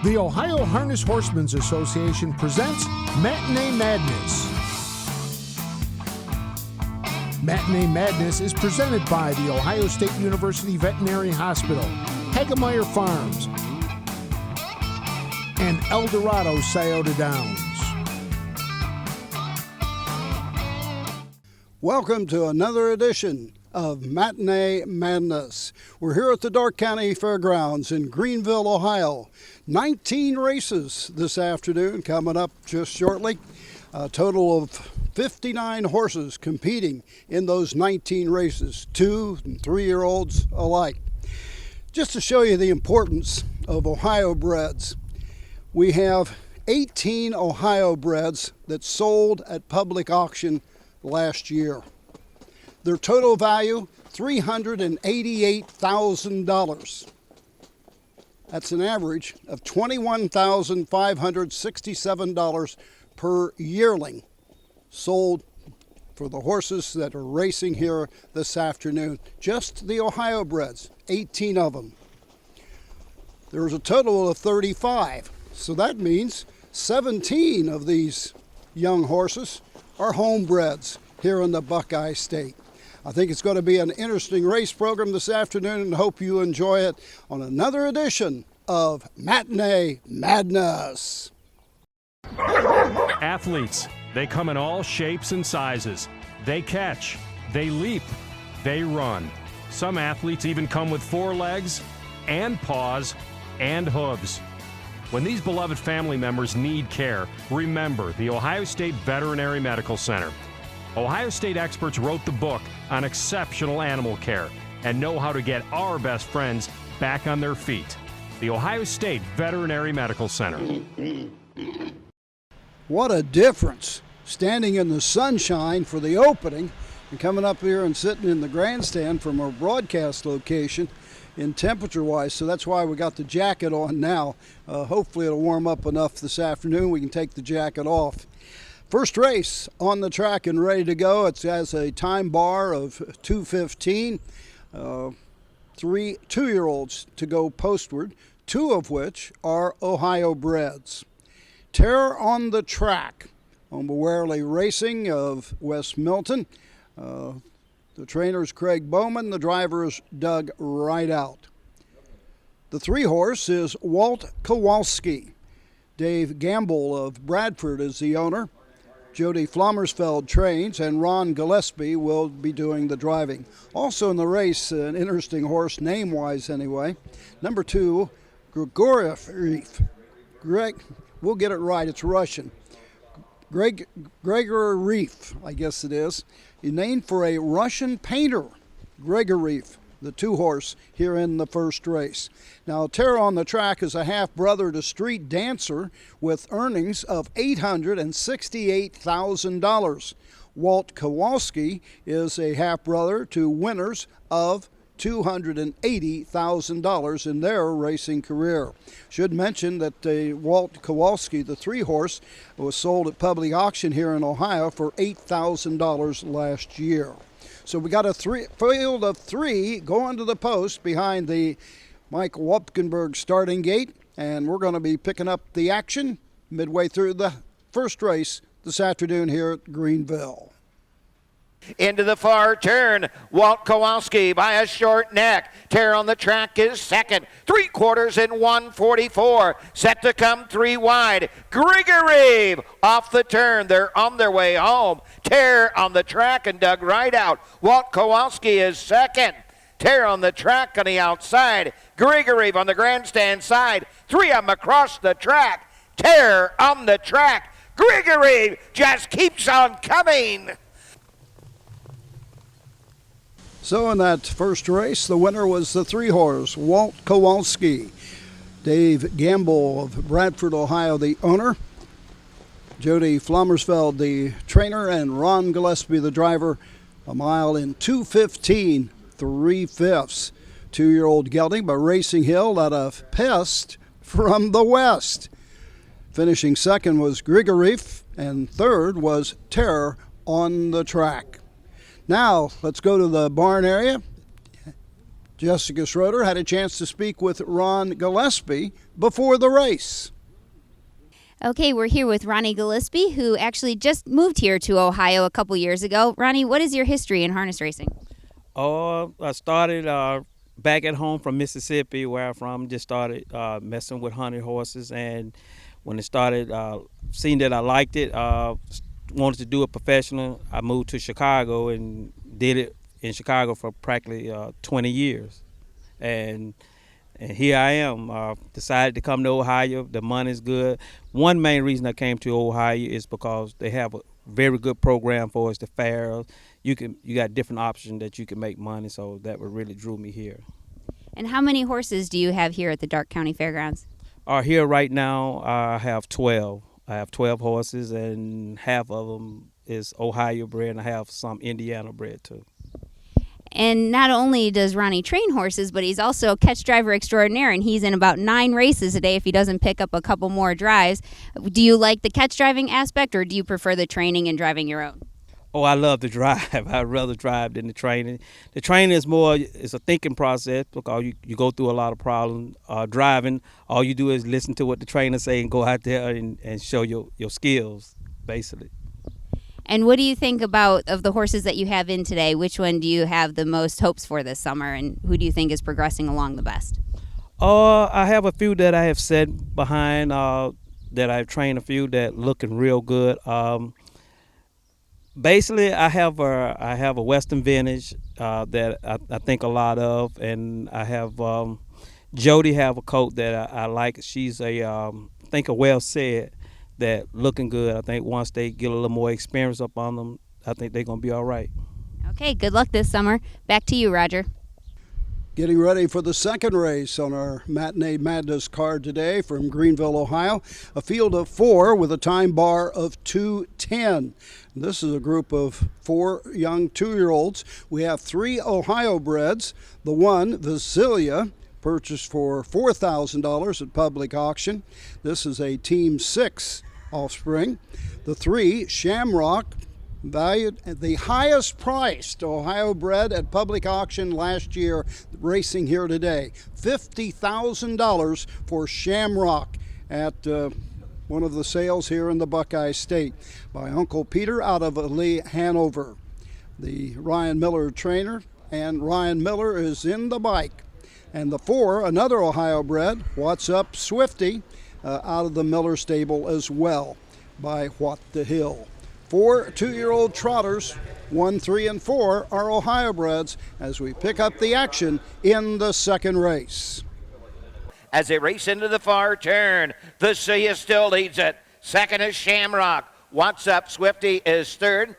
The Ohio Harness Horsemen's Association presents Matinee Madness. Matinee Madness is presented by the Ohio State University Veterinary Hospital, Hagemeyer Farms, and Eldorado Scioto Downs. Welcome to another edition of Matinee Madness. We're here at the Darke County Fairgrounds in Greenville, Ohio. 19 races this afternoon coming up just shortly. A total of 59 horses competing in those 19 races, 2- and 3-year-olds alike. Just to show you the importance of Ohio breds, we have 18 Ohio breds that sold at public auction last year. Their total value, $388,000. That's an average of $21,567 per yearling sold for the horses that are racing here this afternoon. Just the Ohio breds, 18 of them. There's a total of 35, so that means 17 of these young horses are homebreds here in the Buckeye State. I think it's going to be an interesting race program this afternoon and hope you enjoy it on another edition of Matinee Madness. Athletes, they come in all shapes and sizes. They catch, they leap, they run. Some athletes even come with 4 legs and paws and hooves. When these beloved family members need care, remember the Ohio State Veterinary Medical Center. Ohio State experts wrote the book on exceptional animal care and know how to get our best friends back on their feet. The Ohio State Veterinary Medical Center. What a difference standing in the sunshine for the opening and coming up here and sitting in the grandstand from our broadcast location in temperature-wise. So that's why we got the jacket on now. Hopefully it'll warm up enough this afternoon we can take the jacket off. First race on the track and ready to go. It has a time bar of 2:15. 3 2-year-olds to go postward, 2 of which are Ohio breds. Terror on the Track on Bewarley Racing of West Milton. The trainer is Craig Bowman. The driver is Doug Rideout. The 3-horse is Walt Kowalski. Dave Gamble of Bradford is the owner. Jody Flommersfeld trains, and Ron Gillespie will be doing the driving. Also in the race, an interesting horse, name-wise anyway, number 2, Grigoriev. We'll get it right, it's Russian. Grigoriev, I guess it is. He's named for a Russian painter, Grigoriev, the 2-horse here in the first race. Now, Terror on the Track is a half-brother to Street Dancer with earnings of $868,000. Walt Kowalski is a half-brother to winners of $280,000 in their racing career. Should mention that Walt Kowalski, the 3-horse, was sold at public auction here in Ohio for $8,000 last year. So we got a field of 3 going to the post behind the Mike Wopkenberg starting gate, and we're going to be picking up the action midway through the first race this afternoon here at Greenville. Into the far turn, Walt Kowalski by a short neck. Terror on the Track is second. 3/4 in 1:44. Set to come 3 wide. Grigoriev off the turn. They're on their way home. Terror on the Track and Doug Rideout. Walt Kowalski is second. Terror on the Track on the outside. Grigoriev on the grandstand side. 3 of them across the track. Terror on the Track. Grigoriev just keeps on coming. So in that first race, the winner was the 3-horse, Walt Kowalski. Dave Gamble of Bradford, Ohio, the owner. Jody Flommersfeld, the trainer, and Ron Gillespie, the driver. A mile in 2:15, 3/5. 2-year-old gelding by Racing Hill out of Pest from the West. Finishing second was Grigoriev, and third was Terror on the Track. Now, let's go to the barn area Jessica Schroeder had a chance to speak with Ron Gillespie before the race. Okay, we're here with Ronnie Gillespie, who actually just moved here to Ohio a couple years ago. Ronnie, what is your history in harness racing? Oh, I started back at home from Mississippi, where I'm from. Just started messing with hunting horses, and when it started, seeing that I liked it, wanted to do it professional, I moved to Chicago and did it in Chicago for practically 20 years. And here I am. Decided to come to Ohio. The money's good. One main reason I came to Ohio is because they have a very good program for us, the fairs. You got different options that you can make money, so that what really drew me here. And how many horses do you have here at the Darke County Fairgrounds? Here right now, I have 12. I have 12 horses, and half of them is Ohio bred, and I have some Indiana bred too. And not only does Ronnie train horses, but he's also a catch driver extraordinaire, and he's in about 9 races a day if he doesn't pick up a couple more drives. Do you like the catch driving aspect, or do you prefer the training and driving your own? Oh, I love to drive. I'd rather drive than the training. The training is more, it's a thinking process because you go through a lot of problems. Driving, all you do is listen to what the trainer say and go out there and show your skills, basically. And what do you think of the horses that you have in today? Which one do you have the most hopes for this summer, and who do you think is progressing along the best? I have a few that I have set behind, that I've trained a few that looking real good. Basically, I have a Western Vintage that I think a lot of, and I have Jody have a coat that I like. She's I think a well said. That looking good. I think once they get a little more experience up on them, I think they're going to be all right. Okay, good luck this summer. Back to you, Roger. Getting ready for the second race on our Matinee Madness card today from Greenville, Ohio. A field of 4 with a time bar of 2:10. This is a group of 4 young 2-year-olds. We have 3 Ohio breds. The one, Vasilia, purchased for $4,000 at public auction. This is a Team 6 offspring. The 3, Shamrock, valued at the highest priced Ohio bred at public auction last year, racing here today. $50,000 for Shamrock at one of the sales here in the Buckeye State by Uncle Peter out of Lee, Hanover. The Ryan Miller trainer, and Ryan Miller is in the bike. And the 4, another Ohio bred, What's Up Swifty, out of the Miller stable as well by What the Hill. 4 2-year-old trotters, 1, 3, and 4 are Ohio breds as we pick up the action in the second race. As they race into the far turn, Vasilia still leads it. Second is Shamrock. What's Up Swifty is third.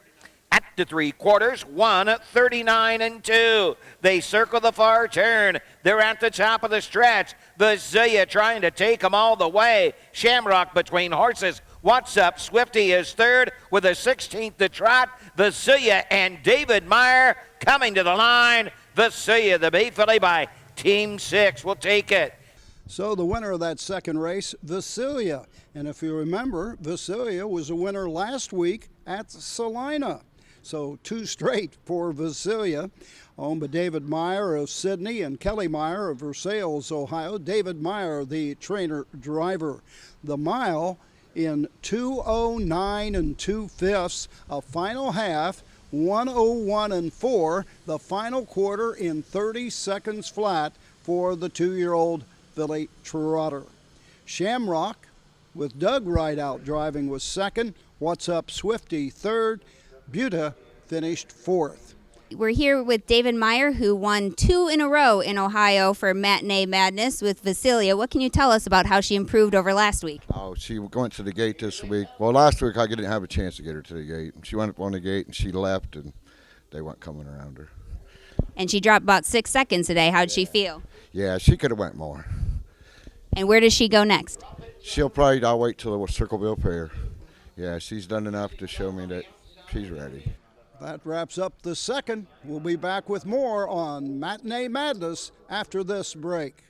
At the 3/4, 1:39 and 2. They circle the far turn. They're at the top of the stretch. Vasilia trying to take them all the way. Shamrock between horses. What's Up Swifty is third with a 16th to trot. Vasilia and David Meyer coming to the line. Vasilia, the Bay filly by Team 6, will take it. So the winner of that second race, Vasilia. And if you remember, Vasilia was a winner last week at Salina. So 2 straight for Vasilia, owned by David Meyer of Sydney and Kelly Meyer of Versailles, Ohio. David Meyer, the trainer driver. The mile in 2:09 and 2/5, a final half, 1:01 and 4, the final quarter in 30 seconds flat for the 2-year-old filly trotter. Shamrock, with Doug Rideout driving, was second. What's Up Swifty third. Buta finished 4th. We're here with David Meyer, who won 2 in a row in Ohio for Matinee Madness with Vasilia. What can you tell us about how she improved over last week? Oh, she went to the gate this week. Well, last week I didn't have a chance to get her to the gate. She went up on the gate and she left, and they weren't coming around her. And she dropped about 6 seconds today. How'd she feel? Yeah, she could have went more. And where does she go next? I'll wait till the Circleville pair. Yeah, she's done enough to show me that she's ready. That wraps up the second. We'll be back with more on Matinee Madness after this break.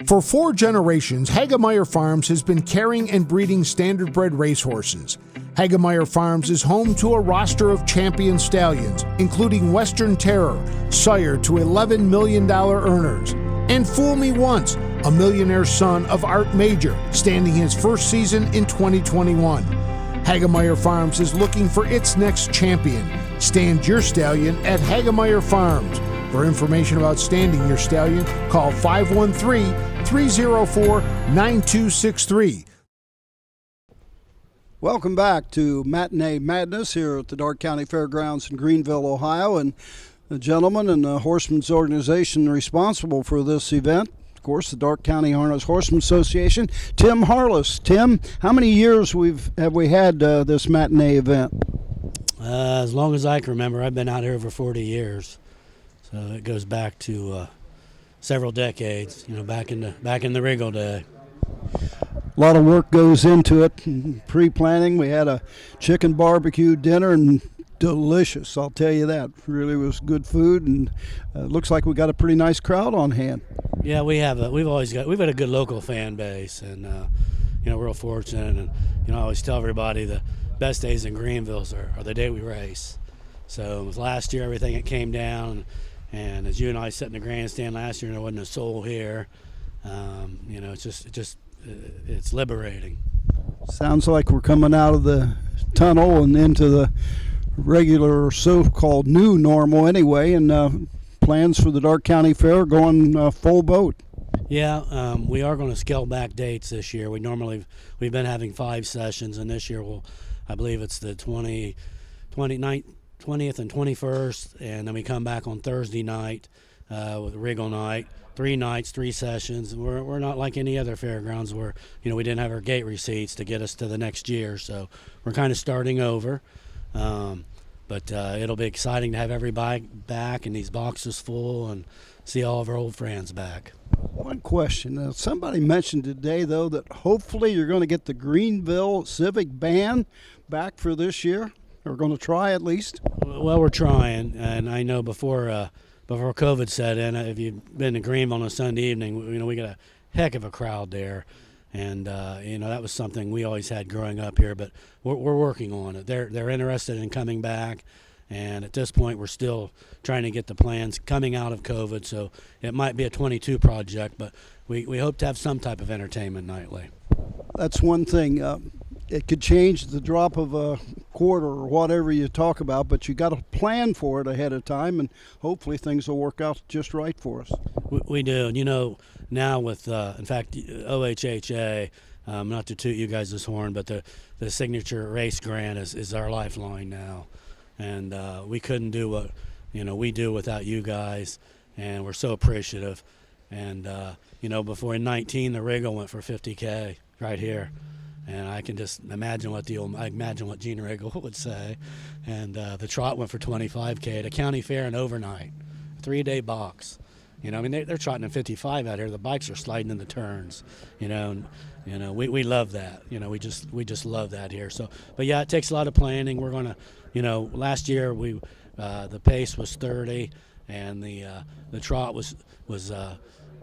For 4 generations, Hagemeyer Farms has been caring and breeding standardbred racehorses. Hagemeyer Farms is home to a roster of champion stallions, including Western Terror, sire to $11 million earners, and Fool Me Once, a millionaire son of Art Major, standing his first season in 2021. Hagemeyer Farms is looking for its next champion. Stand your stallion at Hagemeyer Farms. For information about standing your stallion, call 513-304-9263. Welcome back to Matinee Madness here at the Darke County Fairgrounds in Greenville, Ohio. And the gentleman and the Horsemen's organization responsible for this event, of course, the Darke County Harness Horsemen Association, Tim Harless. Tim, how many years have we had this matinee event? As long as I can remember. I've been out here over 40 years, so it goes back to several decades. Back in the Regal day. A lot of work goes into it. Pre-planning, we had a chicken barbecue dinner, and delicious, I'll tell you that. Really was good food, and looks like we got a pretty nice crowd on hand. Yeah, we have. We've had a good local fan base, and real fortunate. And I always tell everybody the best days in Greenville are the day we race. So it was last year, everything that came down, and as you and I sat in the grandstand last year, and there wasn't a soul here. It's liberating. Sounds like we're coming out of the tunnel and into the regular so-called new normal anyway, and plans for the Darke County Fair going full boat. Yeah, we are going to scale back dates this year. We've been having 5 sessions, and this year I believe it's the 20th and 21st, and then we come back on Thursday night with Regal night. 3 nights, 3 sessions. We're not like any other fairgrounds where we didn't have our gate receipts to get us to the next year, so we're kind of starting over. But it'll be exciting to have everybody back and these boxes full and see all of our old friends back. One question. Somebody mentioned today, though, that hopefully you're going to get the Greenville Civic Band back for this year. We're going to try at least. Well, we're trying, and I know before COVID set in, if you've been to Greenville on a Sunday evening, we got a heck of a crowd there. And, that was something we always had growing up here, but we're working on it. They're interested in coming back, and at this point we're still trying to get the plans coming out of COVID, so it might be a 22 project, but we hope to have some type of entertainment nightly. That's one thing. It could change the drop of a quarter or whatever you talk about, but you got to plan for it ahead of time, and hopefully things will work out just right for us. We do. Now with, in fact, OHHA, not to toot you guys' horn, but the signature race grant is our lifeline now. And we couldn't do what, we do without you guys, and we're so appreciative. And, before in 19, the Regal went for $50K right here. And I can just imagine what Gene Regal would say. And the trot went for $25K at a county fair and overnight, 3-day box. They're trotting in 55 out here. The bikes are sliding in the turns. We love that. We just love that here. So, but yeah, it takes a lot of planning. We're gonna, last year the pace was 30, and the trot was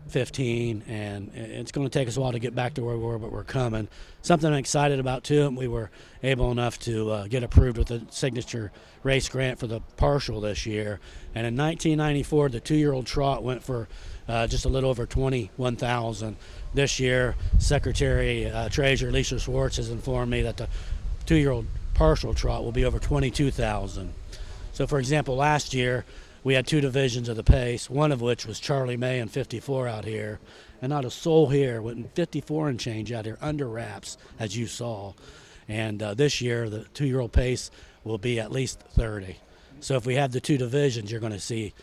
15, and it's going to take us a while to get back to where we were, but we're coming. Something I'm excited about too, and we were able enough to get approved with the signature race grant for the partial this year. And in 1994, the 2-year-old trot went for just a little over $21,000. This year, Secretary Treasurer Lisa Schwartz has informed me that the 2-year-old partial trot will be over $22,000. So, for example, last year we had 2 divisions of the pace, one of which was Charlie May in 54 out here, and not a soul here. Went 54 and change out here under wraps, as you saw. And this year, the 2-year-old pace will be at least 30. So if we have the 2 divisions, you're going to see,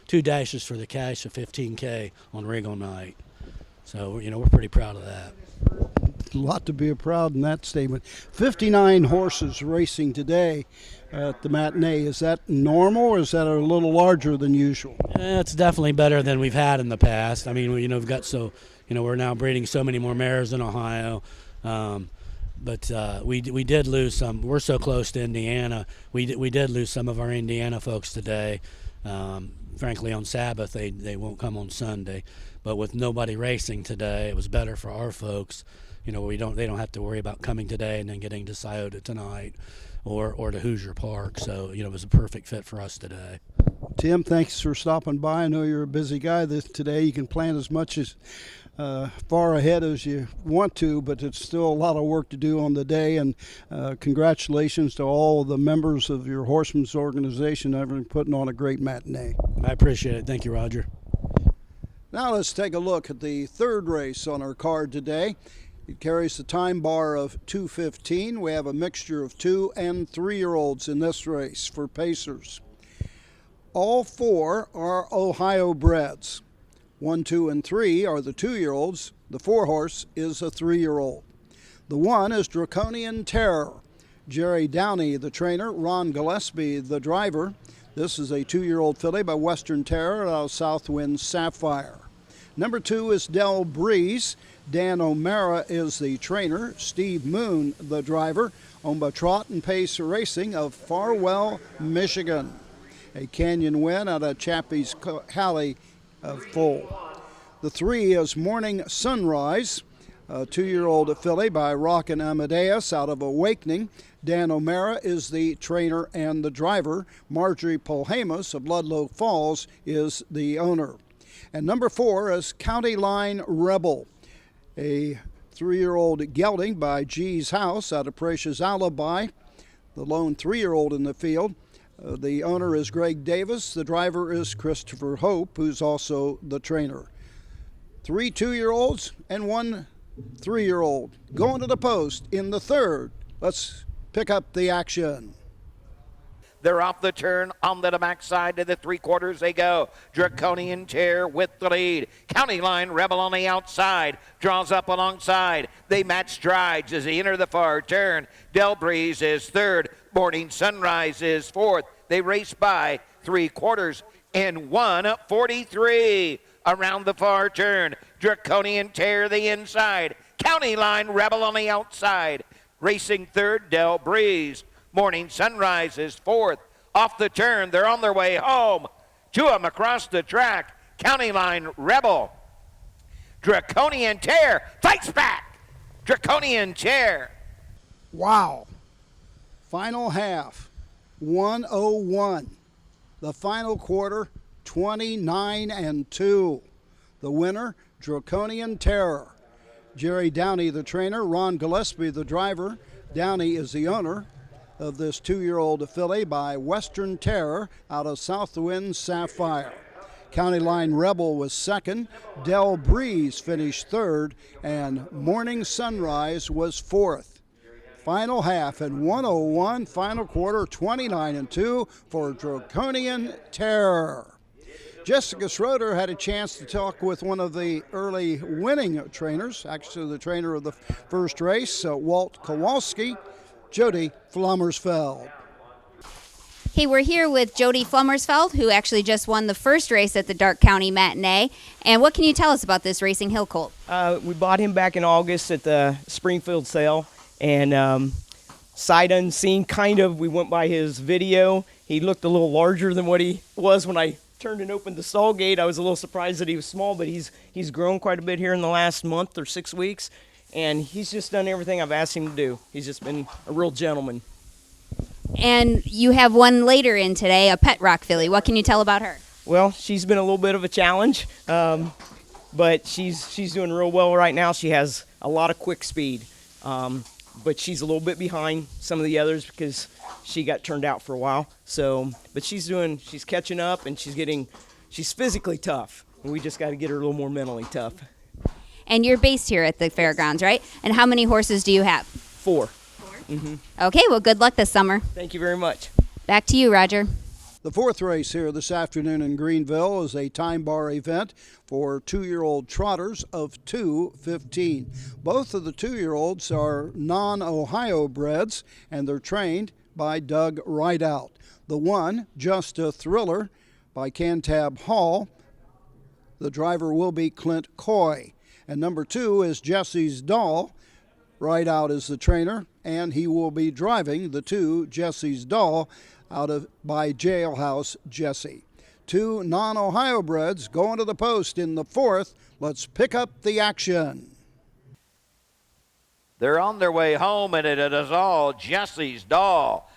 two dashes for the cash of $15K on Regal night. So, we're pretty proud of that. A lot to be proud in that statement. 59 horses racing today at the matinee. Is that normal, or is that a little larger than usual? It's definitely better than we've had in the past. I mean, we've got we're now breeding so many more mares in Ohio. But we did lose some. We're so close to Indiana. We did lose some of our Indiana folks today. frankly, on Sabbath they won't come on Sunday. But with nobody racing today, it was better for our folks. They don't have to worry about coming today and then getting to Scioto tonight or to Hoosier Park. So, it was a perfect fit for us today. Tim, thanks for stopping by. I know you're a busy guy today. You can plan as much as far ahead as you want to, but it's still a lot of work to do on the day. And congratulations to all of the members of your horsemen's organization for putting on a great matinee. I appreciate it. Thank you, Roger. Now let's take a look at the third race on our card today. It carries the time bar of 2:15. We have a mixture of 2- and 3-year-olds in this race for pacers. All 4 are Ohio breds. 1, 2, and 3 are the 2-year-olds. The 4-horse is a 3-year-old. The 1 is Draconian Terror. Jerry Downey, the trainer. Ron Gillespie, the driver. This is a 2-year-old filly by Western Terror out of Southwind Sapphire. Number 2 is Del Breeze. Dan O'Mara is the trainer. Steve Moon, the driver, owned by Trot and Pace Racing of Farwell, Michigan. A Canyon win out of Chappie's Halley full. The 3 is Morning Sunrise, a 2-year-old filly by Rockin' Amadeus out of Awakening. Dan O'Mara is the trainer and the driver. Marjorie Polhamus of Ludlow Falls is the owner. And number 4 is County Line Rebel, a 3-year-old gelding by G's House out of Precious Alibi, the lone 3-year-old in the field. The owner is Greg Davis. The driver is Christopher Hope, who's also the trainer. 3 2-year-olds and 1 3-year-old going to the post in the third. Let's pick up the action. They're off the turn on the backside to the 3/4 they go. Draconian Terror with the lead. County Line Rebel on the outside. Draws up alongside. They match strides as they enter the far turn. Del Breeze is third. Morning Sunrise is fourth. They race by 3/4 and 1:43 around the far turn. Draconian Terror the inside. County Line Rebel on the outside. Racing third, Del Breeze. Morning Sunrise is fourth. Off the turn, they're on their way home. 2 of them across the track. County Line Rebel. Draconian Terror fights back. Draconian Terror. Wow. Final half, 1:01. The final quarter, 29-2. The winner, Draconian Terror. Jerry Downey, the trainer. Ron Gillespie, the driver. Downey is the owner of this 2-year-old filly by Western Terror out of Southwind Sapphire. County Line Rebel was second. Del Breeze finished third, and Morning Sunrise was fourth. Final half in 1:01, final quarter 29-2 for Draconian Terror. Jessica Schroeder had a chance to talk with one of the early winning trainers, actually the trainer of the first race, Walt Kowalski, Jody Flummersfeld. Hey, we're here with Jody Flummersfeld, who actually just won the first race at the Darke County Matinee. And what can you tell us about this racing hill colt? We bought him back in August at the Springfield sale, and sight unseen, kind of. We went by his video. He looked a little larger than what he was when I turned and opened the stall gate. I was a little surprised that he was small, but he's grown quite a bit here in the last month or 6 weeks. And he's just done everything I've asked him to do. He's just been a real gentleman. And you have one later in today, a pet rock filly. What can you tell about her? Well, she's been a little bit of a challenge, but she's doing real well right now. She has a lot of quick speed, but she's a little bit behind some of the others because she got turned out for a while. So, but she's catching up, and she's physically tough. We just got to get her a little more mentally tough. And you're based here at the Fairgrounds, right? And how many horses do you have? 4. Mm-hmm. Okay, well, good luck this summer. Thank you very much. Back to you, Roger. The fourth race here this afternoon in Greenville is a time bar event for 2-year-old trotters of 2:15. Both of the 2-year-olds are non-Ohio breds, and they're trained by Doug Rideout. The one, Just a Thriller, by Cantab Hall. The driver will be Clint Coy. And number 2 is Jesse's Doll. Rideout is the trainer, and he will be driving the 2, Jesse's Doll, by Jailhouse Jesse. 2 non-Ohio breds going to the post in the 4th. Let's pick up the action. They're on their way home, and it is all Jesse's Doll,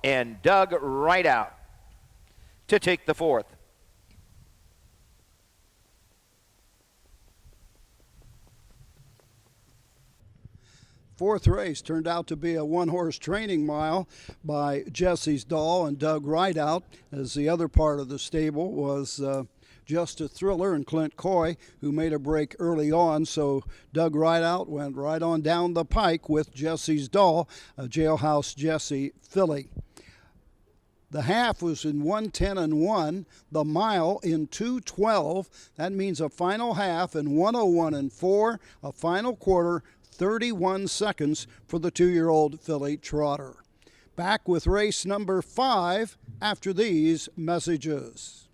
and Doug Rideout to take the 4th. Fourth race turned out to be a one-horse training mile by Jesse's Doll and Doug Rideout, as the other part of the stable was Just a Thriller and Clint Coy, who made a break early on. So Doug Rideout went right on down the pike with Jesse's Doll, a Jailhouse Jesse filly. The half was in 1:10-1, the mile in 2:12. That means a final half in 1:01-4, a final quarter 31 seconds for the 2-year-old filly trotter. Back with race number 5 after these messages.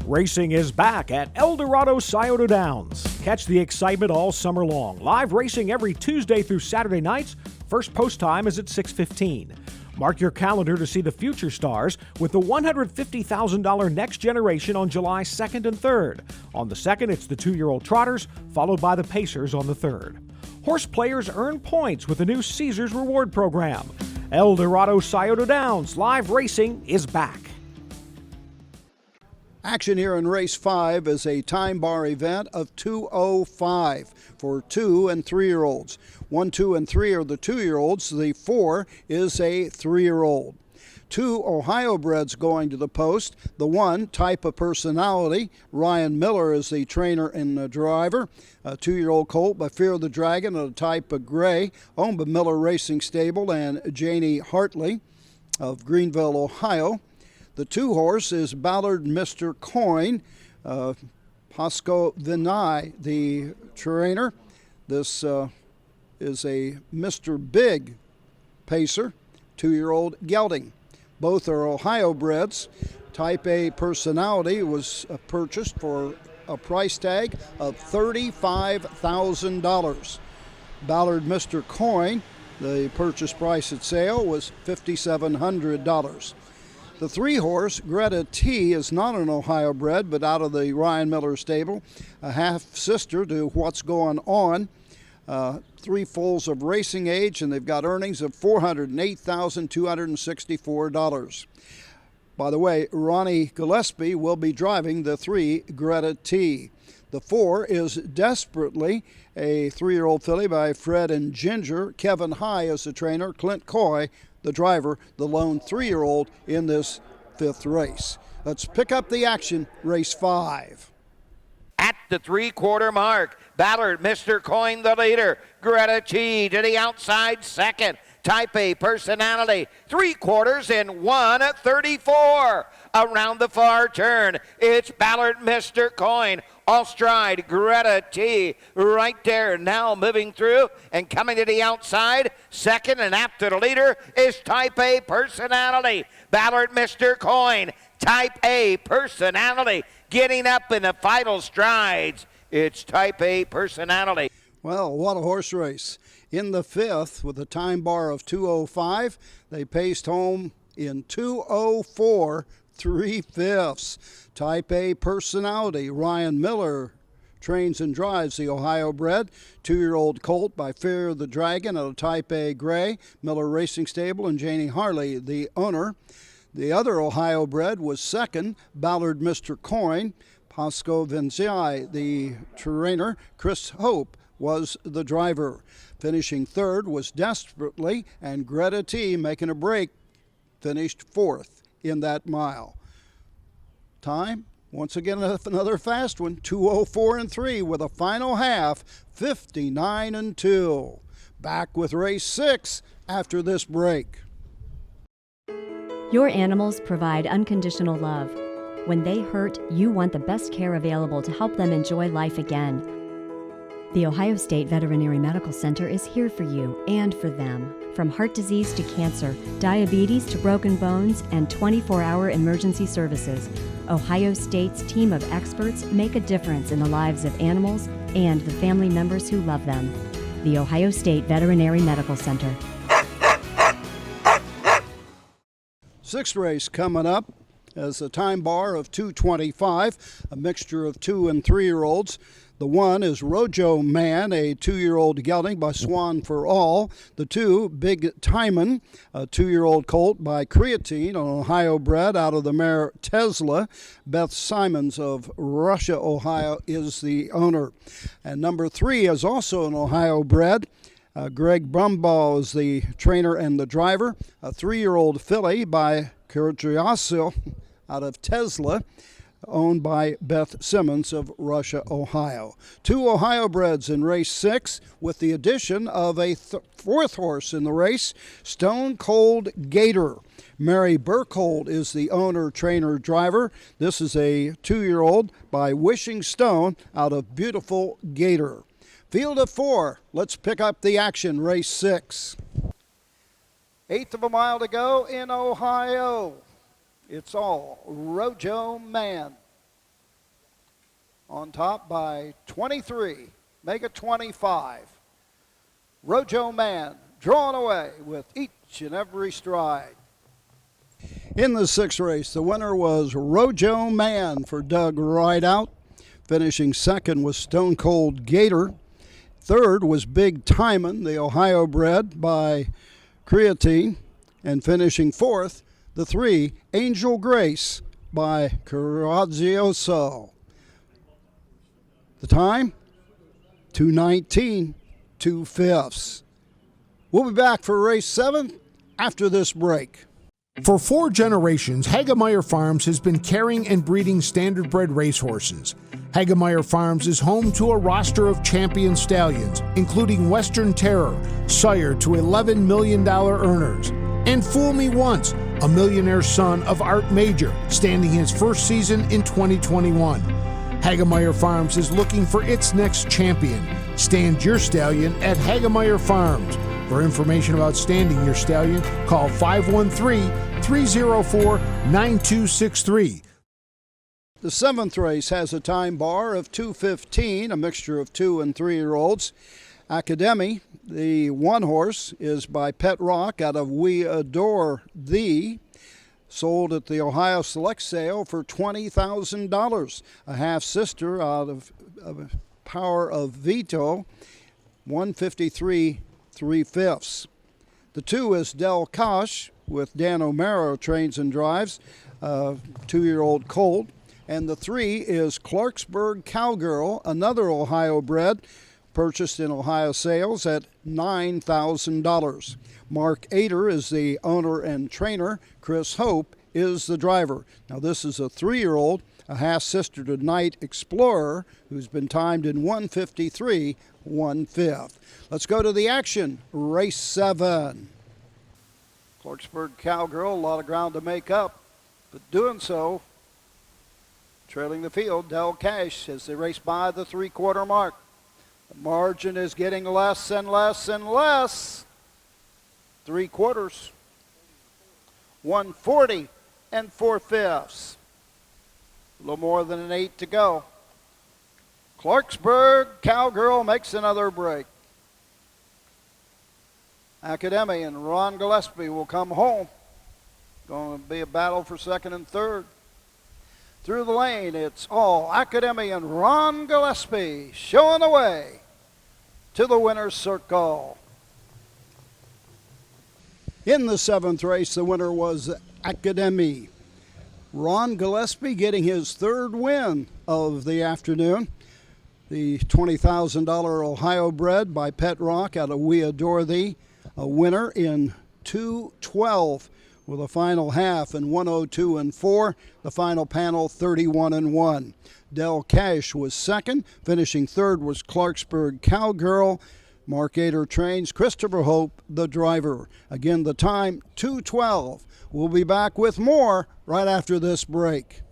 Racing is back at Eldorado Scioto Downs. Catch the excitement all summer long. Live racing every Tuesday through Saturday nights. First post time is at 6:15. Mark your calendar to see the future stars with the $150,000 Next Generation on July 2nd and 3rd. On the 2nd, it's the 2-year-old Trotters, followed by the Pacers on the 3rd. Horse players earn points with the new Caesars Reward Program. Eldorado Scioto Downs, live racing is back. Action here in race 5 is a time bar event of 2:05 for 2 and 3-year-olds. 1, 2, and 3 are the 2-year-olds. The 4 is a 3-year-old. 2 Ohio breds going to the post. The 1, Type of Personality. Ryan Miller is the trainer and the driver. A 2-year-old colt by Fear of the Dragon and a Type of Gray, owned by Miller Racing Stable and Janie Hartley of Greenville, Ohio. The 2 horse is Ballard Mr. Coin. Pasco Vinay, the trainer. This is a Mr. Big pacer, 2-year-old gelding. Both are Ohio breds. Type A Personality was purchased for a price tag of $35,000. Ballard Mr. Coin, the purchase price at sale was $5,700. The 3-horse, Greta T, is not an Ohio bred, but out of the Ryan Miller stable, a half-sister to What's Going On. 3 foals of racing age, and they've got earnings of $408,264. By the way, Ronnie Gillespie will be driving the 3 Greta T. The 4 is Desperately, a 3-year-old filly by Fred and Ginger. Kevin High is the trainer, Clint Coy the driver, the lone 3-year-old in this 5th race. Let's pick up the action, race 5. At the 3-quarter mark, Ballard Mr. Coin the leader. Greta T to the outside second. Type A Personality, 3/4 in 1:34. Around the far turn, it's Ballard Mr. Coin. All stride, Greta T right there now moving through and coming to the outside. Second and after the leader is Type A Personality. Ballard Mr. Coin, Type A Personality getting up in the final strides. It's Type A Personality. Well, what a horse race. In the 5th, with a time bar of 2:05, they paced home in 2:04 3/5. Type A Personality, Ryan Miller trains and drives the Ohio bred. 2-year-old colt by Fear of the Dragon at a Type A Gray, Miller Racing Stable, and Janie Hartley, the owner. The other Ohio bred was second, Ballard Mr. Coin. Pasco Vinzai, the trainer. Chris Hope was the driver. Finishing 3rd was Desperately, and Greta T, making a break, finished 4th in that mile. Time, once again, another fast one, 2:04 3, with a final half, 59-2. Back with race 6 after this break. Your animals provide unconditional love. When they hurt, you want the best care available to help them enjoy life again. The Ohio State Veterinary Medical Center is here for you and for them. From heart disease to cancer, diabetes to broken bones, and 24-hour emergency services, Ohio State's team of experts make a difference in the lives of animals and the family members who love them. The Ohio State Veterinary Medical Center. Sixth race coming up as a time bar of 2:25, a mixture of 2 and 3-year-olds. The 1 is Rojo Man, a 2-year-old gelding by Swan for All. The 2, Big Timon, a 2-year-old colt by Creatine, an Ohio bred out of the mare Tesla. Beth Simons of Russia, Ohio is the owner. And number 3 is also an Ohio bred. Greg Brumbaugh is the trainer and the driver. A 3-year-old filly by Curgiasso out of Tesla, owned by Beth Simmons of Russia, Ohio. 2 Ohio breds in race 6, with the addition of a 4th horse in the race, Stone Cold Gator. Mary Burkhold is the owner, trainer, driver. This is a 2-year-old by Wishing Stone out of Beautiful Gator. Field of 4, let's pick up the action, race 6. 1/8 of a mile to go in Ohio. It's all Rojo Man. On top by 23, make it 25. Rojo Man drawn away with each and every stride. In the 6th race, the winner was Rojo Man for Doug Rideout. Finishing 2nd was Stone Cold Gator. 3rd was Big Timon, the Ohio bred by Creatine. And finishing 4th, the 3, Angel Grace by Curgiasso. The time, 2:19, 2/5. We'll be back for race 7 after this break. For 4 generations, Hagemeyer Farms has been carrying and breeding standardbred racehorses. Hagemeyer Farms is home to a roster of champion stallions, including Western Terror, sire to $11 million earners, and Fool Me Once, a millionaire son of Art Major, standing his first season in 2021. Hagemeyer Farms is looking for its next champion. Stand your stallion at Hagemeyer Farms. For information about standing your stallion, call 513-304-9263. The 7th race has a time bar of 2:15, a mixture of 2 and 3-year-olds. Academy, the 1 horse, is by Pet Rock out of We Adore Thee. Sold at the Ohio Select Sale for $20,000. A half-sister out of Power of Veto, 153 3/5. The 2 is Del Kosh with Dan O'Mara trains and drives, 2-year-old colt. And the 3 is Clarksburg Cowgirl, another Ohio bred, purchased in Ohio sales at $9,000. Mark Ader is the owner and trainer. Chris Hope is the driver. Now this is a 3-year-old, a half-sister to Night Explorer, who's been timed in 153 1/5. Let's go to the action, race 7. Clarksburg Cowgirl, a lot of ground to make up, but doing so, trailing the field, Del Cash as they race by the 3/4 mark. The margin is getting less and less and less. 3/4, 140 4/5. A little more than an 8 to go. Clarksburg Cowgirl makes another break. Academy and Ron Gillespie will come home. Going to be a battle for 2nd and 3rd. Through the lane, it's all Academy and Ron Gillespie showing the way to the winner's circle. In the 7th race, the winner was Academy. Ron Gillespie getting his 3rd win of the afternoon. The $20,000 Ohio bred by Pet Rock out of We Adore Thee. A winner in 2:12 with a final half in 102 4. The final panel 31 1. Del Cash was 2nd. Finishing 3rd was Clarksburg Cowgirl. Mark Ader trains. Christopher Hope, the driver. Again, the time 2:12. We'll be back with more right after this break.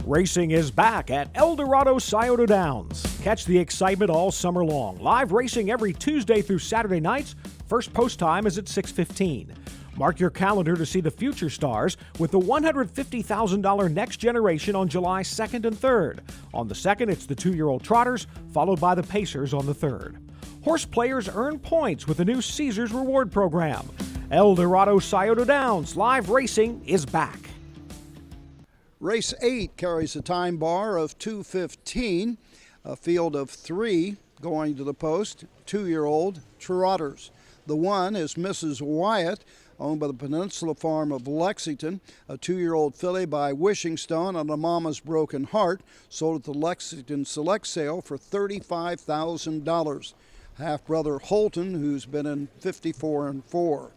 Racing is back at Eldorado Scioto Downs. Catch the excitement all summer long. Live racing every Tuesday through Saturday nights. First post time is at 6:15. Mark your calendar to see the future stars with the $150,000 Next Generation on July 2nd and 3rd. On the 2nd, it's the 2-year-old Trotters, followed by the Pacers on the 3rd. Horse players earn points with the new Caesars Reward Program. Eldorado Scioto Downs live racing is back. Race 8 carries a time bar of 2:15. A field of 3 going to the post, 2-year-old trotters. The 1 is Mrs. Wyatt, owned by the Peninsula Farm of Lexington, a 2-year-old filly by Wishing Stone on a Mama's Broken Heart, sold at the Lexington Select Sale for $35,000. Half-brother Holton, who's been in 54-4.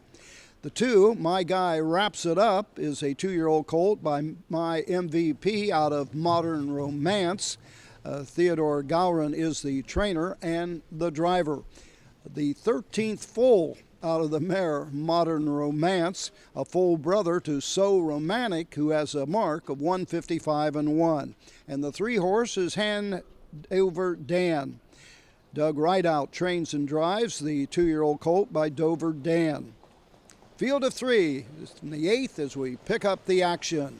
The 2, My Guy Wraps It Up, is a 2-year-old colt by My MVP out of Modern Romance. Theodore Gowron is the trainer and the driver. The 13th foal out of the mare Modern Romance, a full brother to So Romantic, who has a mark of 155-1. And the 3 horses Handover Dan. Doug Rideout trains and drives the 2-year-old colt by Dover Dan. Field of 3 is in the 8th as we pick up the action.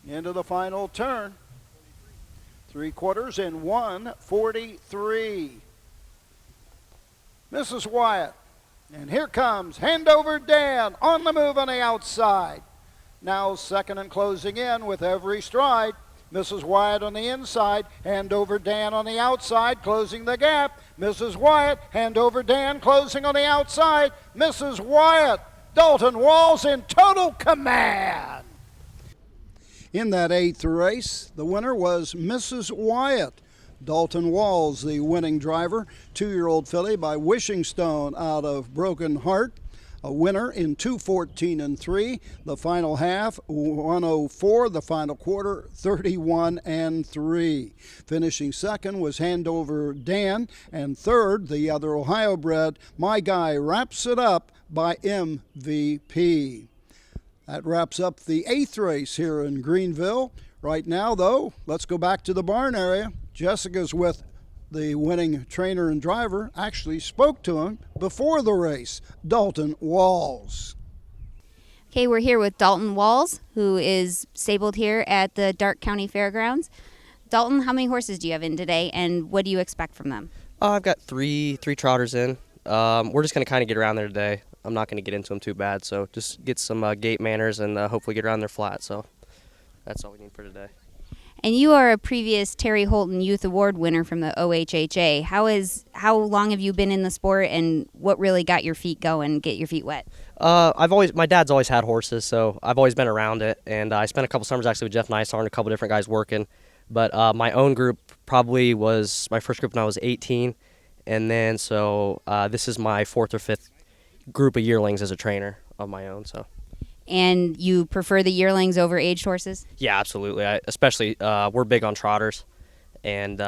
Into the final turn. 3/4 in 1:43. Mrs. Wyatt. And here comes Handover Dan on the move on the outside. Now second and closing in with every stride. Mrs. Wyatt on the inside, Handover Dan on the outside, closing the gap. Mrs. Wyatt, Handover Dan closing on the outside. Mrs. Wyatt, Dalton Walls in total command. In that 8th race, the winner was Mrs. Wyatt. Dalton Walls, the winning driver, 2-year-old filly by Wishing Stone out of Broken Heart. A winner in 2:14-3. The final half, 1:04. The final quarter, 31-3. Finishing second was Handover Dan, and third, the other Ohio bred, My Guy Wraps It Up by MVP. That wraps up the 8th race here in Greenville. Right now, though, let's go back to the barn area. Jessica's with the winning trainer and driver, actually spoke to him before the race, Dalton Walls. Okay, we're here with Dalton Walls, who is stabled here at the Darke County Fairgrounds. Dalton, how many horses do you have in today, and what do you expect from them? I've got three trotters in. We're just going to kind of get around there today. I'm not going to get into them too bad, so just get some gate manners and hopefully get around there flat. So that's all we need for today. And you are a previous Terry Holton Youth Award winner from the OHHA. How long have you been in the sport, and what really got your feet going, get your feet wet? My dad's always had horses, so I've always been around it. And I spent a couple summers actually with Jeff Nysar and a couple different guys working. But my own group probably was my first group when I was 18, and then so this is my 4th or 5th group of yearlings as a trainer of my own. So. And you prefer the yearlings over aged horses? Yeah, absolutely. Especially we're big on trotters, and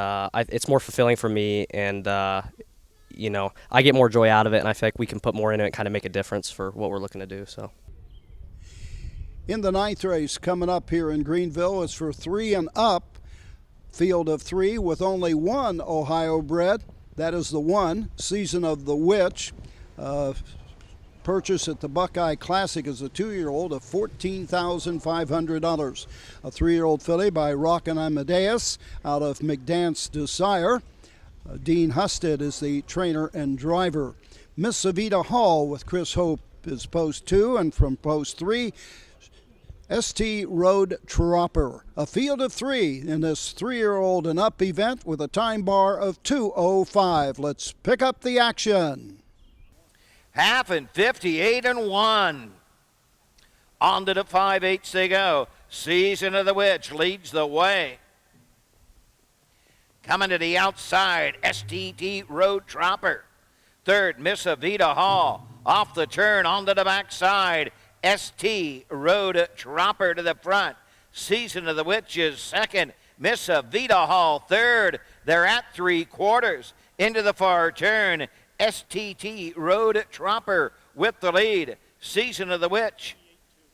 it's more fulfilling for me, and I get more joy out of it, and I feel like we can put more into it and kind of make a difference for what we're looking to do. So. In the 9th race coming up here in Greenville is for 3 and up, field of 3 with only one Ohio bred. That is the 1, Season of the Witch. Purchase at the Buckeye Classic as a 2-year-old of $14,500. A 3-year-old filly by Rockin' Amadeus out of McDance Desire. Dean Husted is the trainer and driver. Miss Evita Hall with Chris Hope is post 2, and from post 3, ST Road Tropper. A field of 3 in this 3-year-old and up event with a time bar of 2:05. Let's pick up the action. Half and 58-1. On to the 5/8 they go. Season of the Witch leads the way. Coming to the outside, STT Road Tropper. Third, Miss Evita Hall. Off the turn, onto the backside. ST Road Tropper to the front. Season of the Witch is second. Miss Evita Hall third. They're at 3/4. Into the far turn. STT Road Tropper with the lead. Season of the Witch.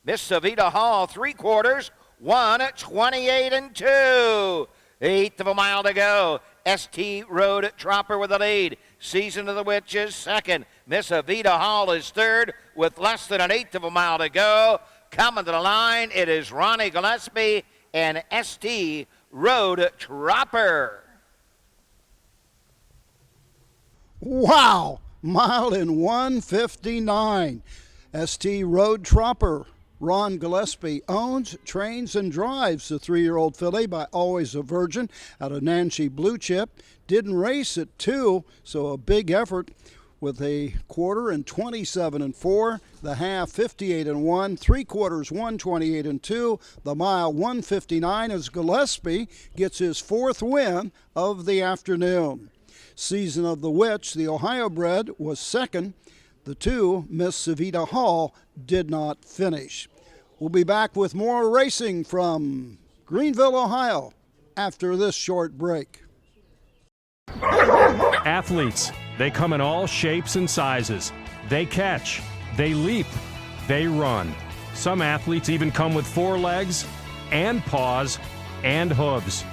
Miss Evita Hall 3/4. 1:28-2. 1/8 of a mile to go. ST Road Tropper with the lead. Season of the Witch is second. Miss Evita Hall is third with less than 1/8 of a mile to go. Coming to the line, it is Ronnie Gillespie and ST Road Tropper. Wow, mile in 1:59. ST Road Tropper Ron Gillespie owns, trains, and drives the 3-year-old filly by Always a Virgin out of Nancy Blue Chip. Didn't race at 2, so a big effort with a quarter in 27-4, the half 58-1, 3/4 128-2, the mile 1:59 as Gillespie gets his 4th win of the afternoon. Season of the Witch, the Ohio bred, was 2nd. The 2, Miss Savita Hall, did not finish. We'll be back with more racing from Greenville, Ohio, after this short break. Athletes, they come in all shapes and sizes. They catch, they leap, they run. Some athletes even come with 4 legs and paws and hooves.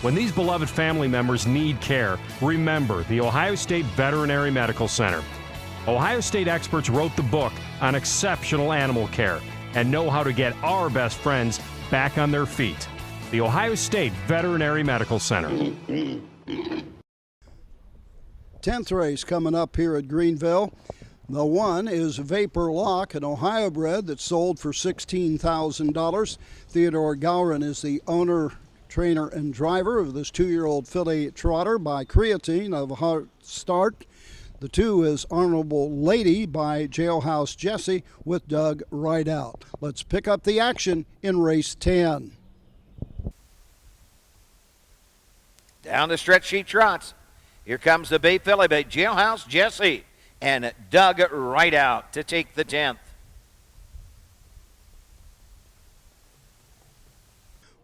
When these beloved family members need care, remember the Ohio State Veterinary Medical Center. Ohio State experts wrote the book on exceptional animal care and know how to get our best friends back on their feet. The Ohio State Veterinary Medical Center. 10th race coming up here at Greenville. The 1 is Vapor Lock, an Ohio bred that sold for $16,000. Theodore Gowron is the owner, trainer, and driver of this 2-year-old filly trotter by Creatine of Heart Start. The 2 is Honorable Lady by Jailhouse Jesse with Doug Rideout. Let's pick up the action in race 10. Down the stretch she trots. Here comes the bay filly by Jailhouse Jesse and Doug Rideout to take the 10th.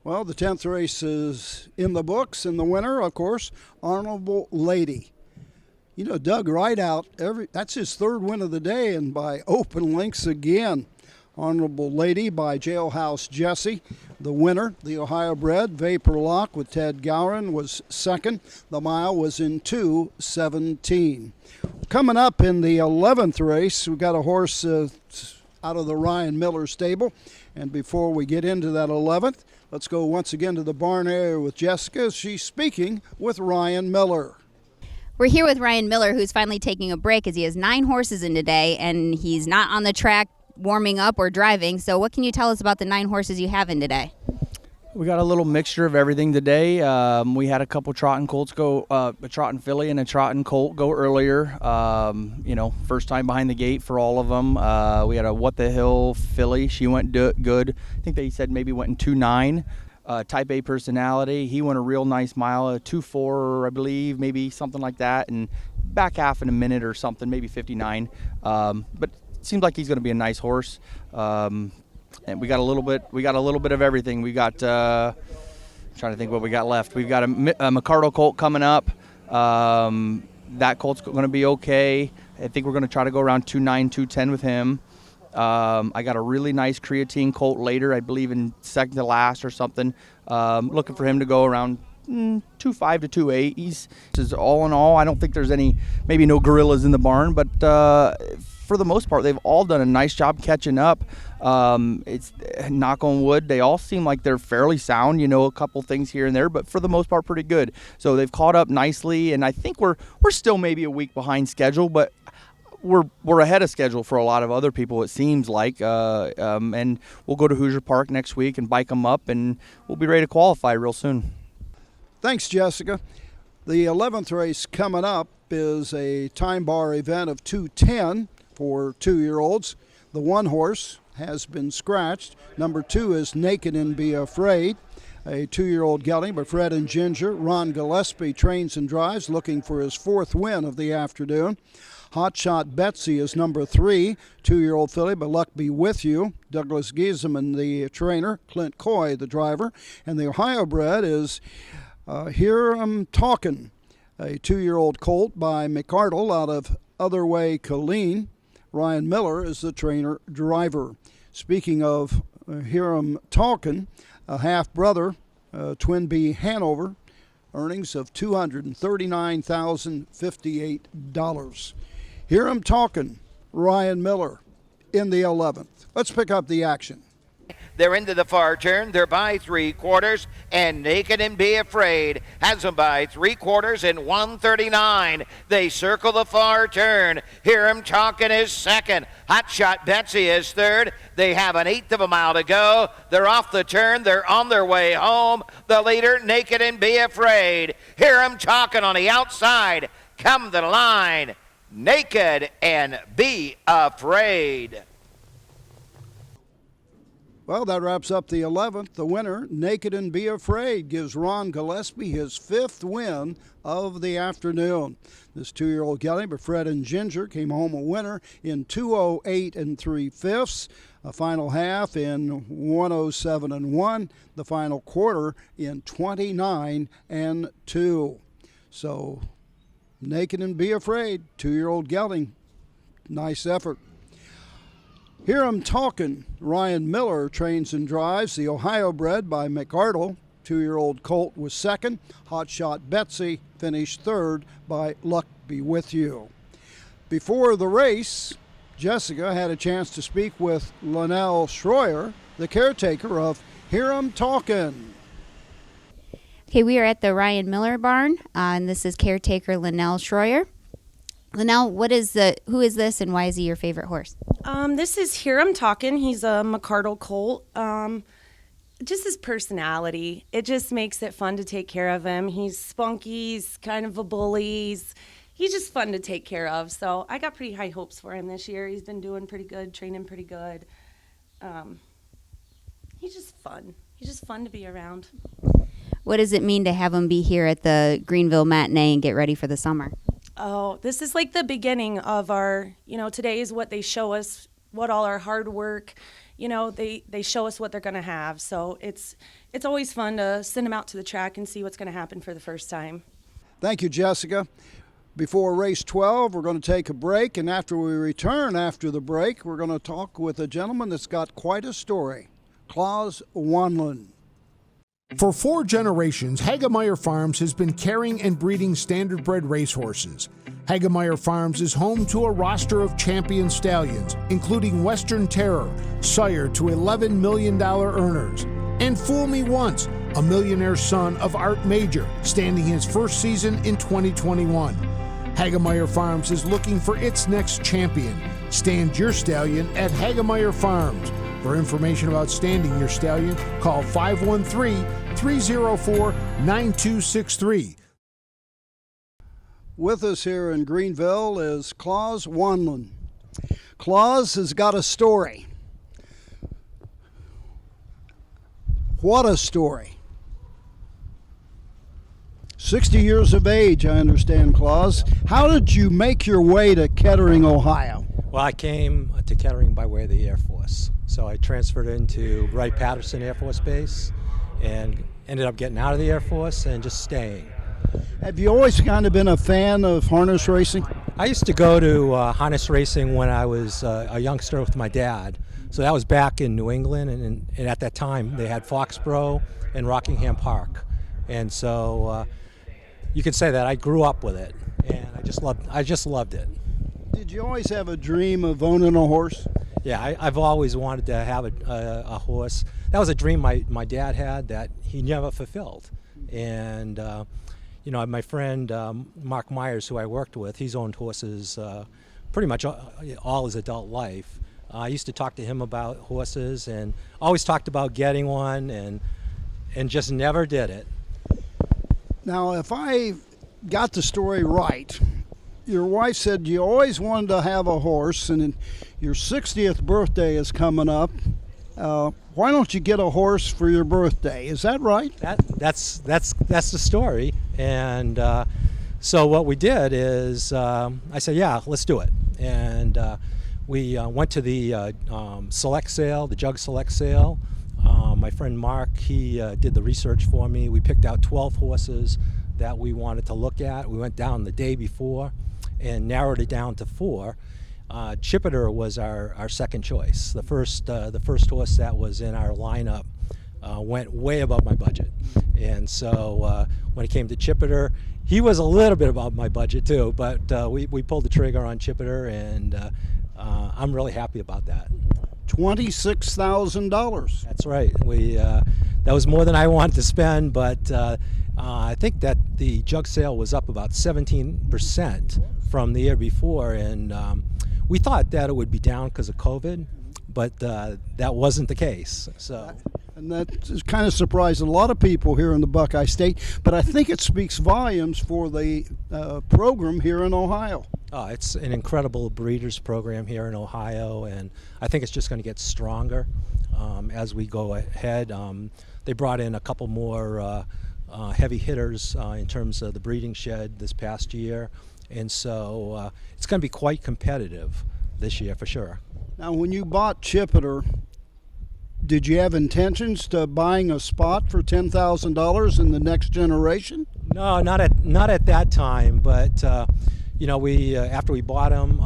Well, the 10th race is in the books, and the winner, of course, Honorable Lady. You know, Doug Rideout, that's his 3rd win of the day, and by open links again. Honorable Lady by Jailhouse Jesse. The winner, the Ohio bred, Vapor Lock with Ted Gowron, was 2nd. The mile was in 2:17. Coming up in the 11th race, we've got a horse out of the Ryan Miller stable. And before we get into that 11th, let's go once again to the barn area with Jessica. She's speaking with Ryan Miller. We're here with Ryan Miller, who's finally taking a break as he has 9 horses in today, and he's not on the track warming up or driving. So what can you tell us about the 9 horses you have in today? We got a little mixture of everything today. We had a couple trotting colts go, a trotting filly and a trotting colt go earlier. First time behind the gate for all of them. We had a What the Hill filly. She went good. I think they said maybe went in 2.9. Type A personality. He went a real nice mile, a 2.4, I believe, maybe something like that, and back half in a minute or something, maybe 59. But it seems like he's going to be a nice horse. And we got a little bit of everything. We got trying to think what we got left. We've got a McCardle colt coming up. That colt's going to be okay. I think we're going to try to go around 2.9, 2.10 with him. I got a really nice Creatine colt later, I believe in second to last or something. Looking for him to go around 2.5 to 2.8. He's all in all, I don't think there's maybe no gorillas in the barn, but for the most part, they've all done a nice job catching up. It's knock on wood, they all seem like they're fairly sound, a couple things here and there, but for the most part, pretty good. So they've caught up nicely, and I think we're still maybe a week behind schedule, but we're ahead of schedule for a lot of other people, it seems like, and we'll go to Hoosier Park next week and bike them up, and we'll be ready to qualify real soon. Thanks, Jessica. The 11th race coming up is a time bar event of 2:10 for 2-year-olds. The 1 horse has been scratched. Number 2 is Naked and Be Afraid, a 2-year-old gelding by Fred and Ginger. Ron Gillespie trains and drives, looking for his 4th win of the afternoon. Hot Shot Betsy is number 3, 2-year-old filly, but luck be with you. Douglas Giesemann, the trainer. Clint Coy, the driver. And the Ohio bred is Here I'm Talkin', a 2-year-old colt by McCardle out of Other Way Colleen. Ryan Miller is the trainer driver. Speaking of Here I'm Talkin', a half-brother, Twin B Hanover, earnings of $239,058. Here I'm talking, Ryan Miller in the 11th. Let's pick up the action. They're into the far turn. They're by 3/4, and Naked and Be Afraid has them by 3/4 in 139. They circle the far turn. Hear 'em talking is second. Hot Shot Betsy is third. They have an 1/8 of a mile to go. They're off the turn. They're on their way home. The leader, Naked and Be Afraid. Hear 'em talking on the outside. Come to the line. Naked and Be Afraid. Well, that wraps up the 11th. The winner, Naked and Be Afraid, gives Ron Gillespie his 5th win of the afternoon. This 2-year-old gelding, but Fred and Ginger, came home a winner in 2:08 3/5. A final half in 1:07 1. The final quarter in 29 2. So, Naked and Be Afraid, 2-year-old gelding. Nice effort. Hear 'em talking. Ryan Miller trains and drives the Ohio bred by McArdle. 2-year-old colt was second. Hot Shot Betsy finished third by Luck Be With You. Before the race, Jessica had a chance to speak with Linnell Schroyer, the caretaker of Hear 'em Talking. Okay, we are at the Ryan Miller barn, and this is caretaker Linnell Schroyer. Linnell, who is this, and why is he your favorite horse? This is Hear 'em Talking. He's a McArdle colt. Just his personality, it just makes it fun to take care of him. He's spunky, he's kind of a bully. He's just fun to take care of. So I got pretty high hopes for him this year. He's been doing pretty good, training pretty good. He's just fun. He's just fun to be around. What does it mean to have him be here at the Greenville Matinee and get ready for the summer? Oh, this is like the beginning of our, today is what they show us, what all our hard work, they show us what they're going to have. So it's always fun to send them out to the track and see what's going to happen for the first time. Thank you, Jessica. Before race 12, we're going to take a break, and after we return after the break, we're going to talk with a gentleman that's got quite a story, Klaus Wanlund. For 4 generations, Hagemeyer Farms has been carrying and breeding standard-bred racehorses. Hagemeyer Farms is home to a roster of champion stallions, including Western Terror, sire to $11 million earners, and Fool Me Once, a millionaire son of Art Major, standing his first season in 2021. Hagemeyer Farms is looking for its next champion. Stand your stallion at Hagemeyer Farms. For information about standing your stallion, call 513-304-9263. With us here in Greenville is Klaus Wanlund. Klaus has got a story. What a story. 60 years of age, I understand, Klaus. How did you make your way to Kettering, Ohio? Well, I came to Kettering by way of the Air Force. So I transferred into Wright-Patterson Air Force Base and ended up getting out of the Air Force and just staying. Have you always kind of been a fan of harness racing? I used to go to harness racing when I was a youngster with my dad. So that was back in New England, and at that time they had Foxborough and Rockingham Park. And so you could say that I grew up with it, and I just loved it. Did you always have a dream of owning a horse? Yeah, I've always wanted to have a horse. That was a dream my dad had that he never fulfilled. And, my friend Mark Myers, who I worked with, he's owned horses pretty much all his adult life. I used to talk to him about horses and always talked about getting one and just never did it. Now, if I got the story right, your wife said you always wanted to have a horse, and your 60th birthday is coming up. Why don't you get a horse for your birthday? Is that right? That's the story. And so what we did is I said, yeah, let's do it. And we went to the select sale, the Jug Select sale. My friend Mark, he did the research for me. We picked out 12 horses that we wanted to look at. We went down the day before and narrowed it down to 4. Chippeter was our second choice. The first horse that was in our lineup went way above my budget. And so when it came to Chippeter, he was a little bit above my budget too, but we pulled the trigger on Chippeter, and I'm really happy about that. $26,000. That's right. That was more than I wanted to spend, but I think that the jug sale was up about 17% from the year before, and we thought that it would be down because of COVID, but that wasn't the case. And that kind of surprised a lot of people here in the Buckeye State, but I think it speaks volumes for the program here in Ohio. Oh, it's an incredible breeders program here in Ohio, and I think it's just going to get stronger as we go ahead. They brought in a couple more heavy hitters in terms of the breeding shed this past year, and so it's going to be quite competitive this year for sure. Now, when you bought Chippeter, did you have intentions to buying a spot for $10,000 in the next generation? No, not at that time. But we after we bought him,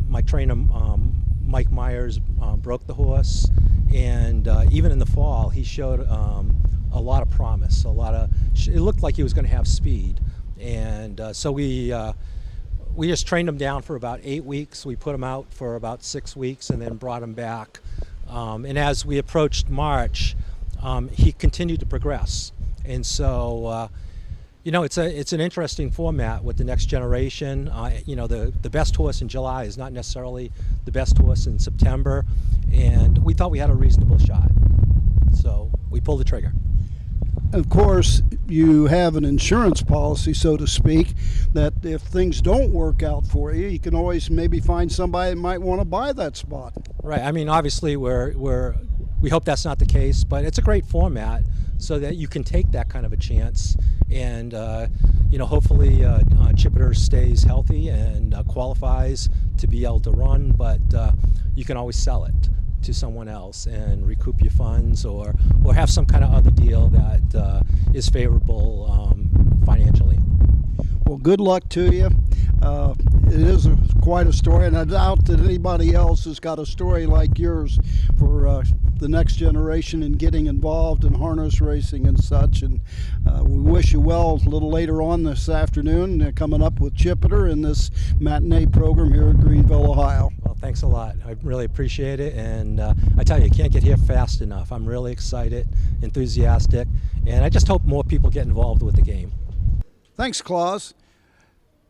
my trainer Mike Myers broke the horse, and even in the fall he showed a lot of promise. It looked like he was going to have speed, and so we just trained him down for about 8 weeks. We put him out for about 6 weeks, and then brought him back. And as we approached March, he continued to progress. And so, it's an interesting format with the next generation. The best horse in July is not necessarily the best horse in September. And we thought we had a reasonable shot. So we pulled the trigger. Of course, you have an insurance policy, so to speak, that if things don't work out for you, you can always maybe find somebody that might want to buy that spot. Right. I mean, obviously, we hope that's not the case, but it's a great format so that you can take that kind of a chance, and hopefully Chippeter stays healthy and qualifies to be able to run, but you can always sell it to someone else and recoup your funds, or have some kind of other deal that is favorable financially. Well, good luck to you. It is quite a story, and I doubt that anybody else has got a story like yours for the next generation in getting involved in harness racing and such. And we wish you well a little later on this afternoon, coming up with Chippeter in this matinee program here in Greenville, Ohio. Well, thanks a lot. I really appreciate it, and I tell you can't get here fast enough. I'm really excited, enthusiastic, and I just hope more people get involved with the game. Thanks, Claus.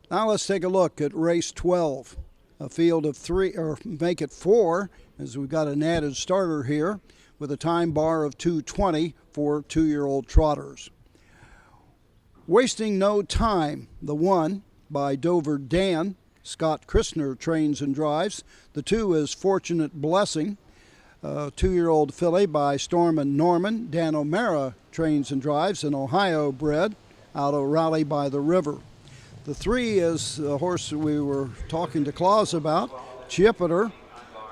Now let's take a look at race 12, a field of 3, or make it 4, as we've got an added starter here with a time bar of 2:20 for 2-year-old trotters. Wasting No Time, the 1 by Dover Dan. Scott Christner trains and drives. The 2 is Fortunate Blessing, a 2-year-old filly by Storm and Norman. Dan O'Mara trains and drives, an Ohio bred out of Raleigh by the River. The 3 is a horse that we were talking to Claus about, Chippeter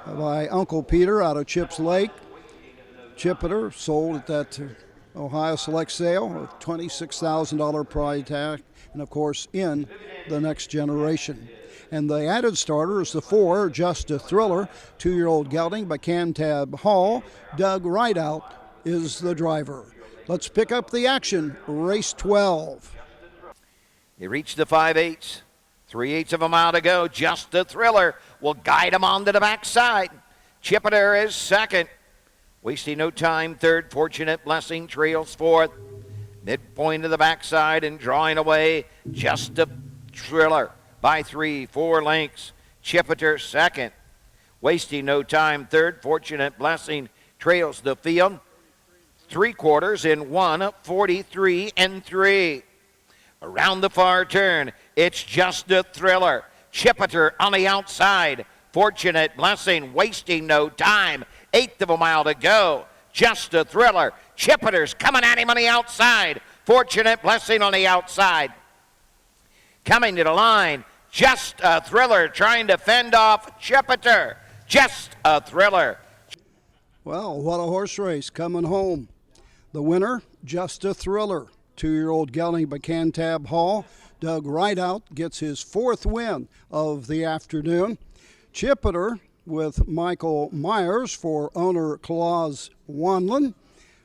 by Uncle Peter out of Chips Lake. Chippeter sold at that Ohio Select sale, a $26,000 prize tag, and of course in the next generation. And the added starter is the 4, Just a Thriller, 2-year-old gelding by Cantab Hall. Doug Rideout is the driver. Let's pick up the action, race 12. He reached the 5/8, 3/8 of a mile to go. Just a Thriller will guide him onto the backside. Chippeter is second. Wasting No Time, third. Fortunate Blessing trails fourth. Midpoint of the backside and drawing away. Just a Thriller by 3-4 lengths. Chippeter second. Wasting No Time, third. Fortunate Blessing trails the field. 3/4 in 1:43 and 3. Around the far turn, it's Just a Thriller. Chippeter on the outside. Fortunate Blessing, Wasting No Time. 1/8 of a mile to go. Just a Thriller. Chippeter's coming at him on the outside. Fortunate Blessing on the outside. Coming to the line, Just a Thriller trying to fend off Chippeter. Just a Thriller. Well, what a horse race coming home. The winner, Just a Thriller. 2-year-old gelding by Cantab Hall. Doug Rideout gets his 4th win of the afternoon. Chippeter with Michael Myers for owner Claus Wanlin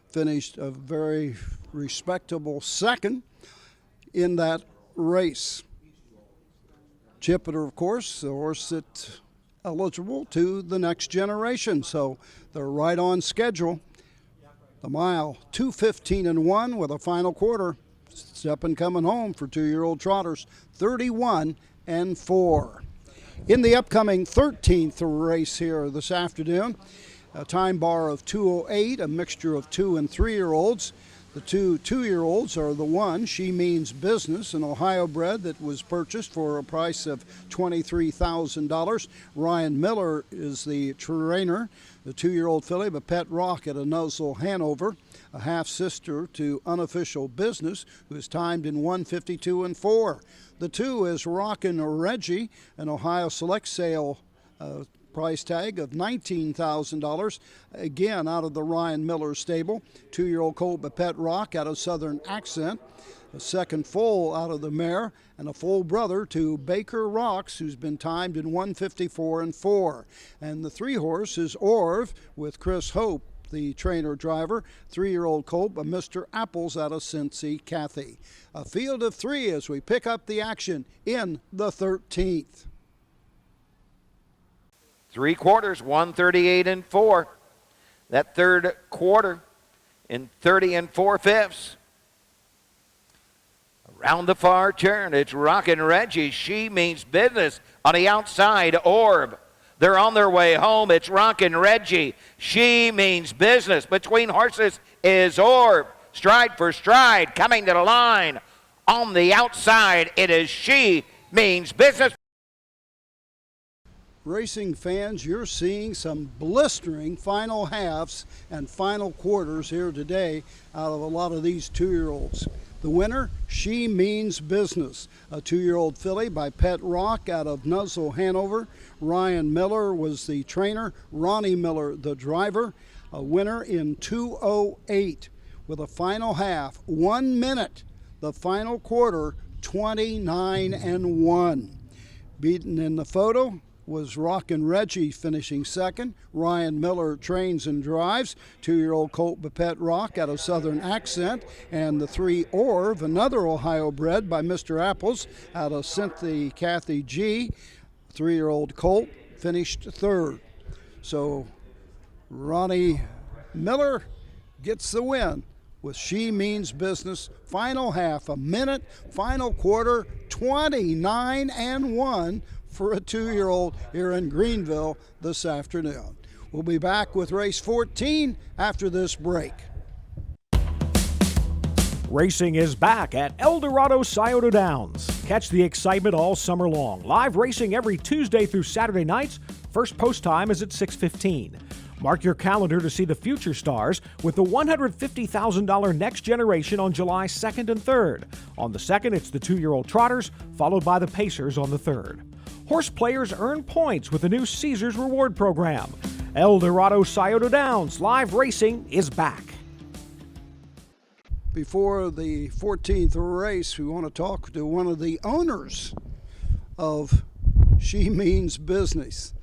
finished a very respectable second in that race. Chippeter, of course, the horse that eligible to the next generation. So they're right on schedule. The mile, 2:15-1 with a final quarter. Stepping coming home for 2-year-old trotters, 31-4. In the upcoming 13th race here this afternoon, a time bar of 2:08, a mixture of 2 and 3-year-olds. The 2-year-olds are the one, She Means Business, an Ohio bred that was purchased for a price of $23,000. Ryan Miller is the trainer. The 2-year-old filly, Pet Rock at a Nuzzle, Hanover, a half-sister to Unofficial Business, who is timed in 1:52-4. The 2 is Rockin' Reggie, an Ohio Select Sale price tag of $19,000, again out of the Ryan Miller stable. 2-year-old colt Pet Rock out of Southern Accent, a second foal out of the mare, and a full brother to Baker Rocks, who's been timed in 1:54-4. And the 3-horse is Orv with Chris Hope, the trainer driver. 3-year-old colt Mr. Apples out of Cincy Cathy. A field of 3 as we pick up the action in the 13th. 3 quarters, 138-4. That third quarter in 30 4/5. Around the far turn, it's Rockin' Reggie. She Means Business on the outside, Orb. They're on their way home. It's Rockin' Reggie. She Means Business. Between horses is Orb. Stride for stride, coming to the line. On the outside, it is She Means Business. Racing fans, you're seeing some blistering final halves and final quarters here today out of a lot of these 2-year-olds. The winner, She Means Business, a 2-year-old filly by Pet Rock out of Nuzzle, Hanover. Ryan Miller was the trainer, Ronnie Miller the driver. A winner in 2:08 with a final half, 1 minute. The final quarter, 29-1. Beaten in the photo was Rockin' Reggie finishing second. Ryan Miller trains and drives. 2-year-old colt Pet Rock out of Southern Accent. And the 3 Orv, another Ohio bred by Mr. Apples out of Cynthia Cathy G. 3-year-old colt finished third. So Ronnie Miller gets the win with She Means Business. Final half, a minute. Final quarter, 29-1. For a 2-year-old here in Greenville this afternoon. We'll be back with race 14 after this break. Racing is back at Eldorado Scioto Downs. Catch the excitement all summer long. Live racing every Tuesday through Saturday nights. First post time is at 6:15. Mark your calendar to see the future stars with the $150,000 Next Generation on July 2nd and 3rd. On the 2nd, it's the 2-year-old Trotters, followed by the Pacers on the 3rd. Horse players earn points with the new Caesars Reward Program. Eldorado Scioto Downs live racing is back. Before the 14th race, we want to talk to one of the owners of She Means Business.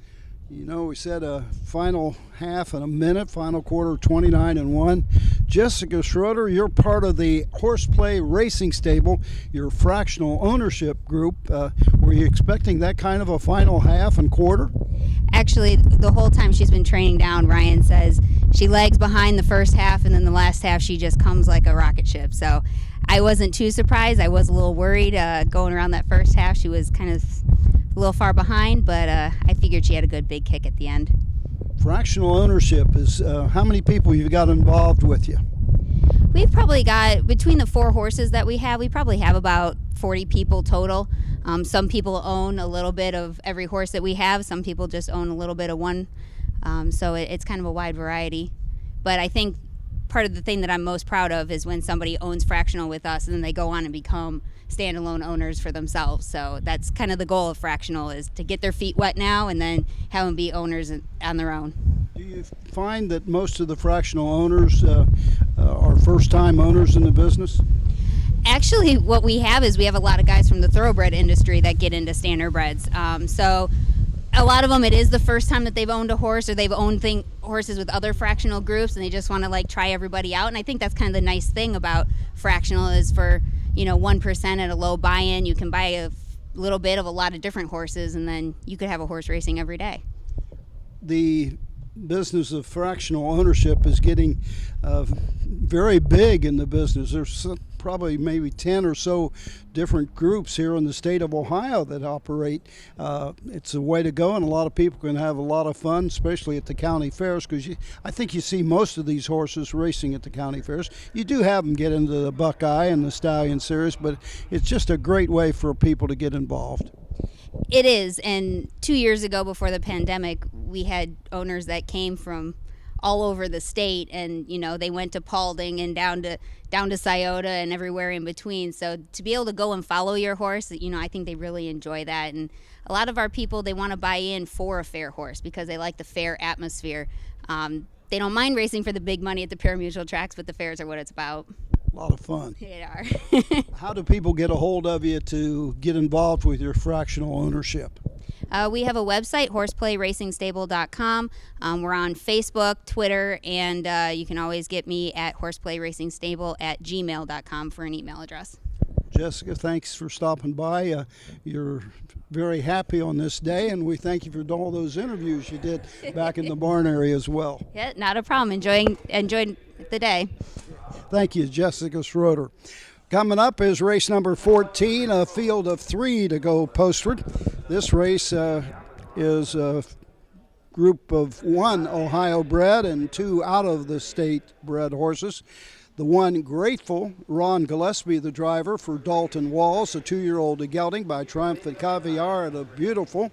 You know, we said a final half and a minute, final quarter 29-1. Jessica Schroeder, you're part of the Horseplay Racing Stable, your fractional ownership group. Were you expecting that kind of a final half and quarter? Actually, the whole time she's been training down, Ryan says she lags behind the first half, and then the last half she just comes like a rocket ship. So I wasn't too surprised. I was a little worried going around that first half. She was kind of a little far behind, but I figured she had a good big kick at the end. Fractional ownership is how many people you've got involved with you? We've probably got, between the 4 horses that we probably have about 40 people total. Some people own a little bit of every horse that we have. Some people just own a little bit of one. So it's kind of a wide variety. But I think part of the thing that I'm most proud of is when somebody owns fractional with us and then they go on and become standalone owners for themselves. So that's kind of the goal of fractional, is to get their feet wet now and then have them be owners on their own. Do you find that most of the fractional owners are first-time owners in the business? Actually, what we have is we have a lot of guys from the thoroughbred industry that get into standardbreds. So a lot of them, it is the first time that they've owned a horse, or they've owned horses with other fractional groups, and they just want to try everybody out. And I think that's kind of the nice thing about fractional is for 1% at a low buy-in. You can buy little bit of a lot of different horses, and then you could have a horse racing every day. The business of fractional ownership is getting very big in the business. There's probably maybe 10 or so different groups here in the state of Ohio that operate. It's a way to go, and a lot of people can have a lot of fun, especially at the county fairs, because I think you see most of these horses racing at the county fairs. You do have them get into the Buckeye and the Stallion Series, but it's just a great way for people to get involved. It is, and 2 years ago, before the pandemic, we had owners that came from all over the state, and they went to Paulding and down to Scioto and everywhere in between. So to be able to go and follow your horse, I think they really enjoy that. And a lot of our people, they want to buy in for a fair horse because they like the fair atmosphere. They don't mind racing for the big money at the pari-mutuel tracks, but the fairs are what it's about. A lot of fun. They are. How do people get a hold of you to get involved with your fractional ownership? We have a website, horseplayracingstable.com. We're on Facebook, Twitter, and you can always get me at horseplayracingstable@gmail.com for an email address. Jessica, thanks for stopping by. You're very happy on this day, and we thank you for all those interviews you did back in the barn area as well. Yeah, not a problem. Enjoying the day. Thank you, Jessica Schroeder. Coming up is race number 14, a field of 3 to go postward. This race is a group of 1 Ohio bred and 2 out of the state bred horses. The 1 Grateful, Ron Gillespie, the driver for Dalton Walls, a 2-year-old gelding by Triumphant Caviar at a Beautiful,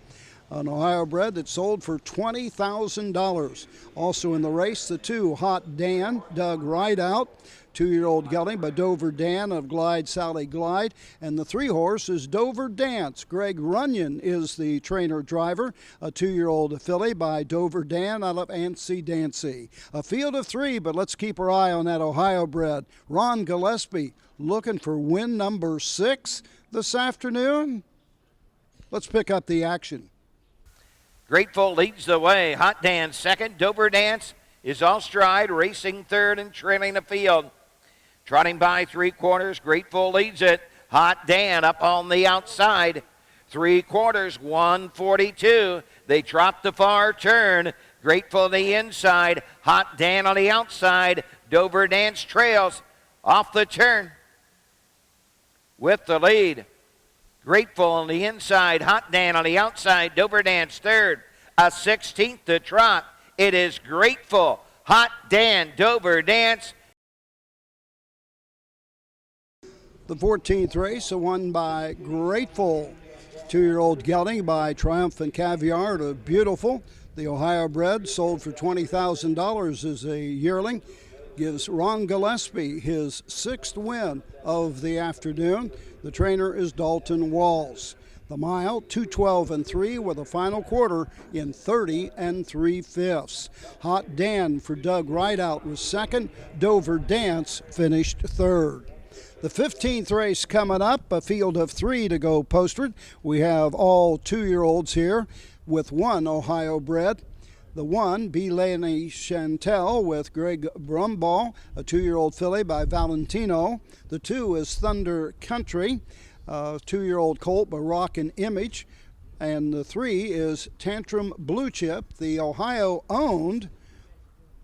an Ohio bred that sold for $20,000. Also in the race, the 2 Hot Dan, Doug Rideout, 2-year-old gelding by Dover Dan of Glide Sally Glide, and the 3 horse is Dover Dance. Greg Runyon is the trainer driver, a 2-year-old filly by Dover Dan out of Antsy Dancy. A field of 3, but let's keep our eye on that Ohio bred. Ron Gillespie looking for win number 6 this afternoon. Let's pick up the action. Grateful leads the way. Hot Dance second. Dover Dance is all stride, racing third and trailing the field. Trotting by 3/4, Grateful leads it. Hot Dan up on the outside. 3/4, 142. They trot the far turn. Grateful on the inside. Hot Dan on the outside. Dover Dance trails off the turn with the lead. Grateful on the inside. Hot Dan on the outside. Dover Dance third. A 16th to trot. It is Grateful, Hot Dan, Dover Dance. The 14th race, won by Grateful, 2-year-old gelding by Triumphant Caviar to Beautiful. The Ohio bred sold for $20,000 as a yearling. Gives Ron Gillespie his 6th win of the afternoon. The trainer is Dalton Walls. The mile, 2:12 3 with a final quarter in 30 3/5. Hot Dan for Doug Rideout was second. Dover Dance finished third. The 15th race coming up, a field of 3 to go postward. We have all 2-year-olds here with 1 Ohio bred. The 1, B. Laney Chantel with Greg Brumball, a 2-year-old filly by Valentino. The 2 is Thunder Country, a 2-year-old colt by Rockin' Image. And the 3 is Tantrum Blue Chip, the Ohio-owned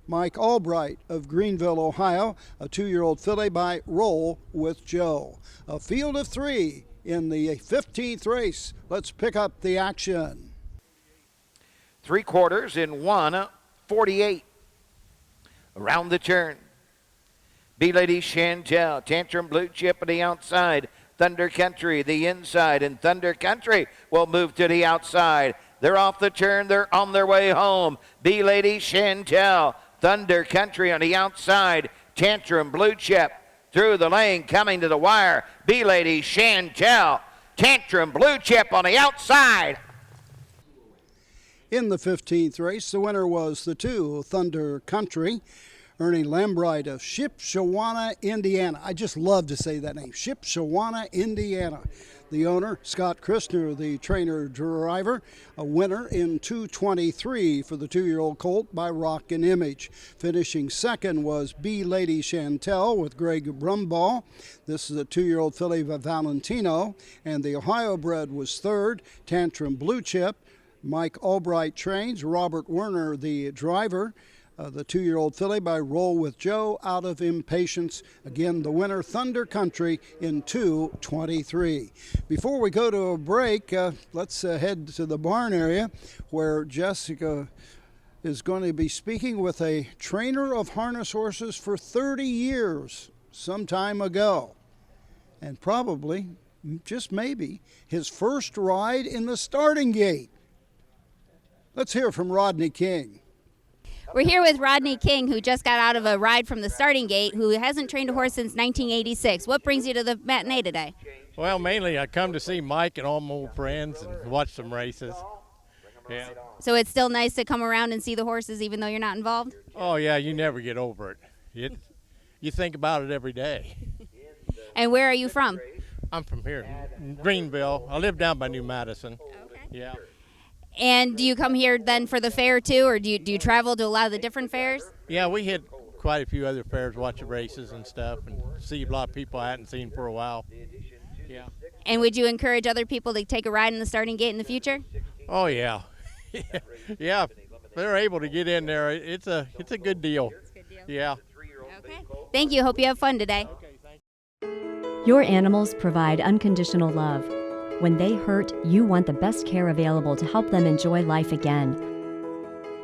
Mike Albright of Greenville, Ohio, a 2-year-old filly by Roll with Joe. A field of 3 in the 15th race. Let's pick up the action. 3/4 in 1:48. Around the turn. B-Lady Chantel, Tantrum Blue Chip on the outside. Thunder Country, the inside, and Thunder Country will move to the outside. They're off the turn. They're on their way home. B-Lady Chantel, Thunder Country on the outside. Tantrum Blue Chip through the lane, coming to the wire. B-Lady Chantel, Tantrum Blue Chip on the outside. In the 15th race, the winner was the 2, Thunder Country. Ernie Lambright of Shipshewana, Indiana. I just love to say that name, Shipshewana, Indiana. The owner, Scott Christner, the trainer-driver, a winner in 2:23 for the 2-year-old colt by Rock and Image. Finishing second was B Lady Chantel with Greg Brumbaugh. This is a 2-year-old filly by Valentino. And the Ohio bred was third, Tantrum Blue Chip. Mike Albright trains, Robert Werner, the driver. The 2-year-old filly by Roll with Joe out of Impatience. Again, the winner, Thunder Country, in 2:23. Before we go to a break, let's head to the barn area where Jessica is going to be speaking with a trainer of harness horses for 30 years, some time ago. And probably, just maybe, his first ride in the starting gate. Let's hear from Rodney King. We're here with Rodney King, who just got out of a ride from the starting gate, who hasn't trained a horse since 1986. What brings you to the matinee today? Well, mainly I come to see Mike and all my old friends and watch some races. Yeah. So it's still nice to come around and see the horses even though you're not involved? Oh, yeah, you never get over it. You think about it every day. And where are you from? I'm from here, Greenville. I live down by New Madison. Okay. Yeah. And do you come here then for the fair too, or do you travel to a lot of the different fairs? Yeah, we hit quite a few other fairs, watching races and stuff, and see a lot of people I hadn't seen for a while. Yeah. And would you encourage other people to take a ride in the starting gate in the future? Oh yeah, yeah. If they're able to get in there, it's a good deal. Yeah. Okay. Thank you. Hope you have fun today. Your animals provide unconditional love. When they hurt, you want the best care available to help them enjoy life again.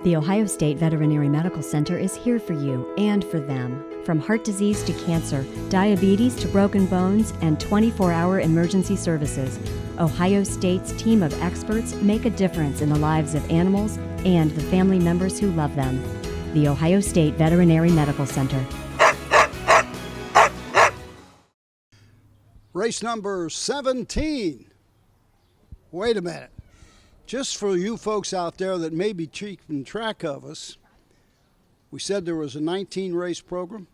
The Ohio State Veterinary Medical Center is here for you and for them. From heart disease to cancer, diabetes to broken bones, and 24-hour emergency services, Ohio State's team of experts make a difference in the lives of animals and the family members who love them. The Ohio State Veterinary Medical Center. Race number 17. Wait a minute. Just for you folks out there that may be keeping track of us, we said there was a 19-race program.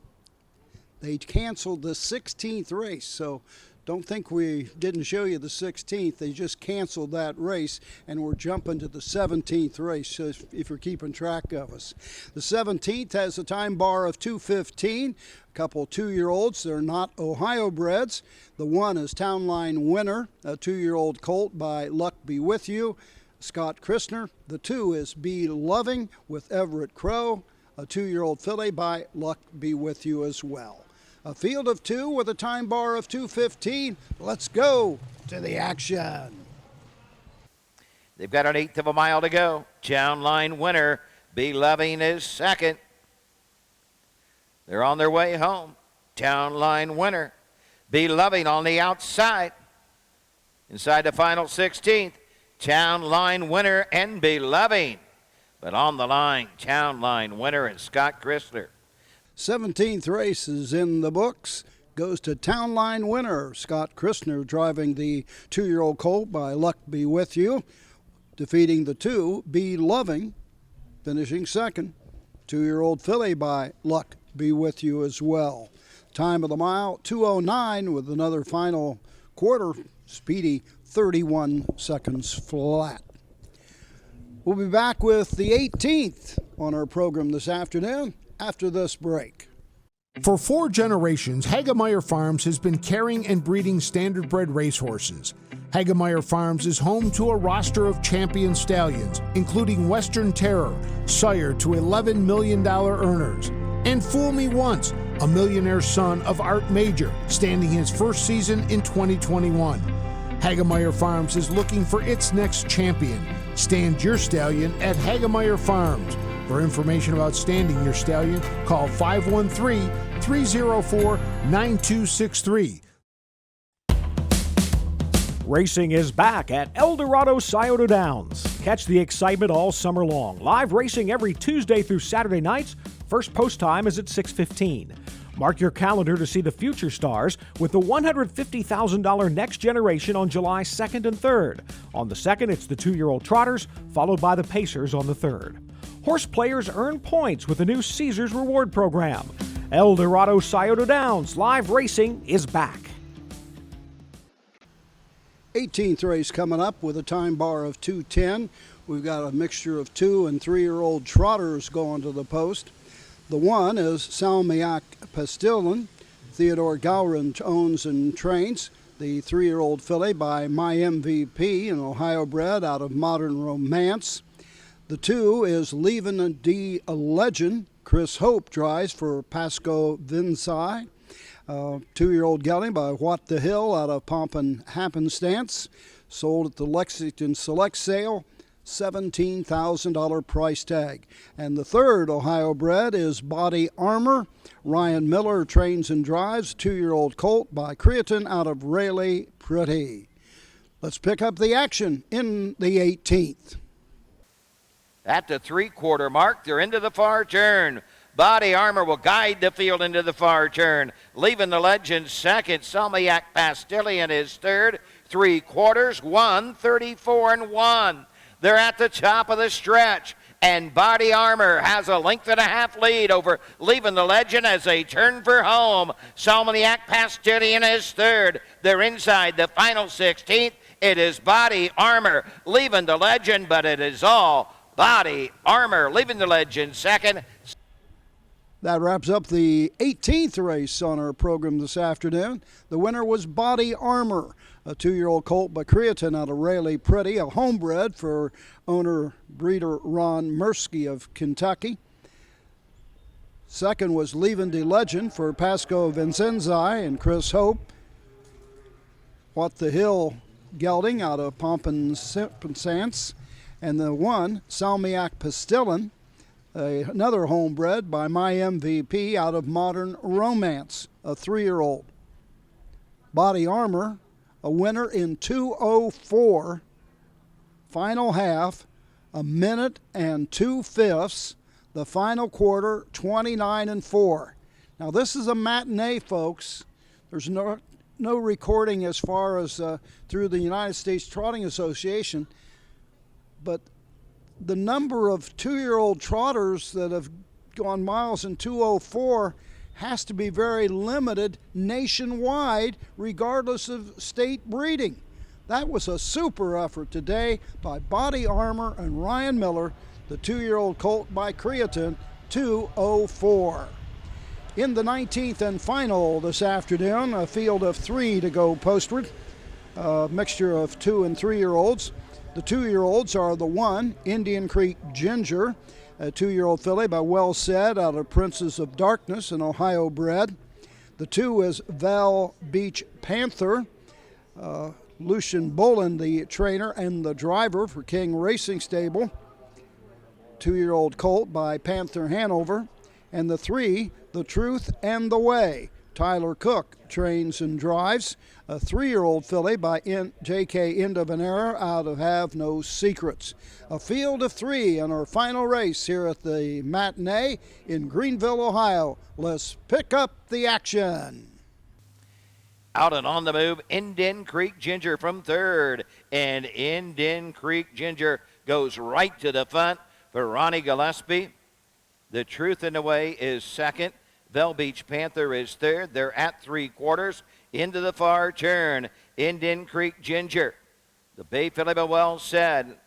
They canceled the 16th race, so don't think we didn't show you the 16th. They just canceled that race, and we're jumping to the 17th race, if you're keeping track of us. The 17th has a time bar of 2:15. A couple 2-year-olds. They're not Ohio breds. The one is Town Line Winner, a 2-year-old colt by Luck Be With You, Scott Christner. The 2 is Be Loving with Everett Crow, a 2-year-old filly by Luck Be With You as well. A field of 2 with a time bar of 2:15. Let's go to the action. They've got an 1/8 of a mile to go. Town Line Winner, Be Loving is second. They're on their way home. Town Line Winner, Be Loving on the outside. Inside the final 16th, Town Line Winner and Be Loving. But on the line, Town Line Winner and Scott Christner. 17th race is in the books. Goes to Town Line Winner. Scott Christner driving the 2-year-old colt by Luck Be With You. Defeating the 2, Be Loving. Finishing second. 2-year-old filly by Luck Be With You as well. Time of the mile, 2:09 with another final quarter. Speedy 31 seconds flat. We'll be back with the 18th on our program this afternoon after this break. For 4 generations, Hagemeyer Farms has been caring and breeding standard-bred racehorses. Hagemeyer Farms is home to a roster of champion stallions, including Western Terror, sire to $11 million earners, and Fool Me Once, a millionaire son of Art Major, standing his first season in 2021. Hagemeyer Farms is looking for its next champion. Stand your stallion at Hagemeyer Farms. For information about standing your stallion, call 513-304-9263. Racing is back at Eldorado Scioto Downs. Catch the excitement all summer long. Live racing every Tuesday through Saturday nights. First post time is at 6:15. Mark your calendar to see the future stars with the $150,000 Next Generation on July 2nd and 3rd. On the 2nd, it's the 2-year-old Trotters, followed by the Pacers on the 3rd. Horse players earn points with the new Caesars Reward Program. Eldorado Scioto Downs live racing is back. 18th race coming up with a time bar of 2:10. We've got a mixture of 2- and 3-year-old trotters going to the post. The one is Salmiak Pastillan. Theodore Gowron owns and trains. The 3-year-old filly by My MVP, an Ohio bred out of Modern Romance. The 2 is Leavin' D. Legend. Chris Hope drives for Pasco Vinsai. 2-year-old gelding by What the Hill out of Pompon Happenstance. Sold at the Lexington Select Sale, $17,000 price tag. And the 3rd Ohio bred is Body Armor. Ryan Miller trains and drives. 2-year-old colt by Creaton out of Rayleigh Pretty. Let's pick up the action in the 18th. At the 3/4 mark, they're into the far turn. Body Armor will guide the field into the far turn. Leaving the Legend second. Salmiak Pastillion is third. 3/4, 1:34-1. They're at the top of the stretch. And Body Armor has a 1.5 length lead over Leaving the Legend as they turn for home. Salmiak Pastillion is third. They're inside the final 16th. It is Body Armor Leaving the Legend, but it is all Body Armor Leaving the Legend second. That wraps up the 18th race on our program this afternoon. The winner was Body Armor, a 2-year-old colt by Creaton out of Rayleigh Pretty, a homebred for owner breeder Ron Mursky of Kentucky. Second was Leavin' the Legend for Pasco Vincenzai and Chris Hope. What the Hill gelding out of Pompon Sans. And the 1, Salmiak Pastillan, another homebred by My MVP out of Modern Romance, a 3-year-old. Body Armor, a winner in 2:04. Final half, 1 minute and 2/5. The final quarter, 29-4. Now this is a matinee, folks. There's no recording as far as through the United States Trotting Association, but the number of 2-year-old trotters that have gone miles in 2:04 has to be very limited nationwide, regardless of state breeding. That was a super effort today by Body Armor and Ryan Miller, the 2-year-old colt by Creaton, 2:04. In the 19th and final this afternoon, a field of 3 to go postward, a mixture of 2- and 3-year-olds. The 2-year-olds are the 1, Indian Creek Ginger, a 2-year-old filly by Well Said out of Princess of Darkness, an Ohio bred. The 2 is Val Beach Panther. Lucian Bolin, the trainer and the driver for King Racing Stable. 2-year-old colt by Panther Hanover. And the 3, The Truth and the Way. Tyler Cook trains and drives. A 3-year-old filly by J.K. Indavanera out of Have No Secrets. A field of 3 in our final race here at the Matinee in Greenville, Ohio. Let's pick up the action. Out and on the move, Indian Creek Ginger from third. And Indian Creek Ginger goes right to the front for Ronnie Gillespie. The Truth in the Way is second. Bell Beach Panther is third. They're at 3/4 into the far turn. Indian Creek Ginger. The Bay filly by Well Said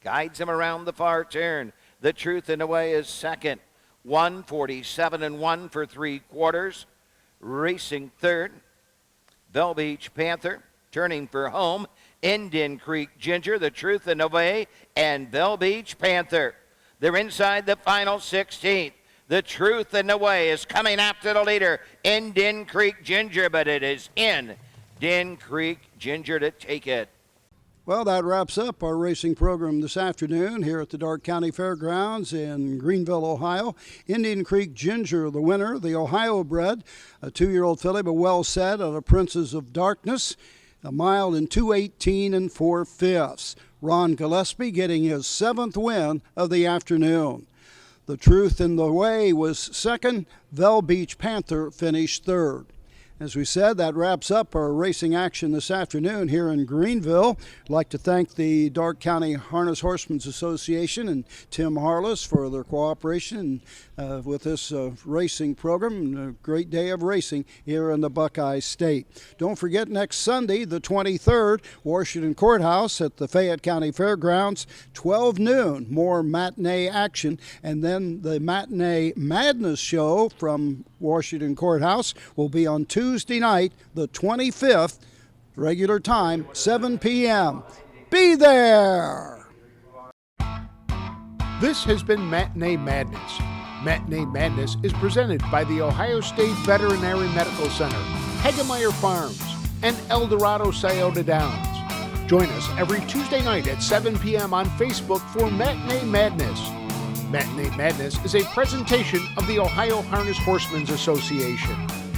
guides him around the far turn. The Truth in the Way is second. 1:47-1 for 3/4. Racing third. Bell Beach Panther turning for home. Indian Creek Ginger, The Truth in the Way, and Bell Beach Panther. They're inside the final 16th. The Truth in the Way is coming after the leader, Indian Creek Ginger, but it is Indian Creek Ginger to take it. Well, that wraps up our racing program this afternoon here at the Darke County Fairgrounds in Greenville, Ohio. Indian Creek Ginger, the winner, the Ohio bred, a 2-year-old filly, but Well Said out of Princess of Darkness, a mile in 2:18 4/5. Ron Gillespie getting his 7th win of the afternoon. The Truth in the Way was second. Vel Beach Panther finished third. As we said, that wraps up our racing action this afternoon here in Greenville. I'd like to thank the Darke County Harness Horsemen's Association and Tim Harless for their cooperation with this racing program. A great day of racing here in the Buckeye State. Don't forget, next Sunday, the 23rd, Washington Courthouse at the Fayette County Fairgrounds, 12 noon, more matinee action. And then the Matinee Madness show from Washington Courthouse will be on Tuesday night, the 25th, regular time, 7 p.m. Be there! This has been Matinee Madness. Matinee Madness is presented by the Ohio State Veterinary Medical Center, Hagemeyer Farms, and Eldorado Scioto Downs. Join us every Tuesday night at 7 p.m. on Facebook for Matinee Madness. Matinee Madness is a presentation of the Ohio Harness Horsemen's Association.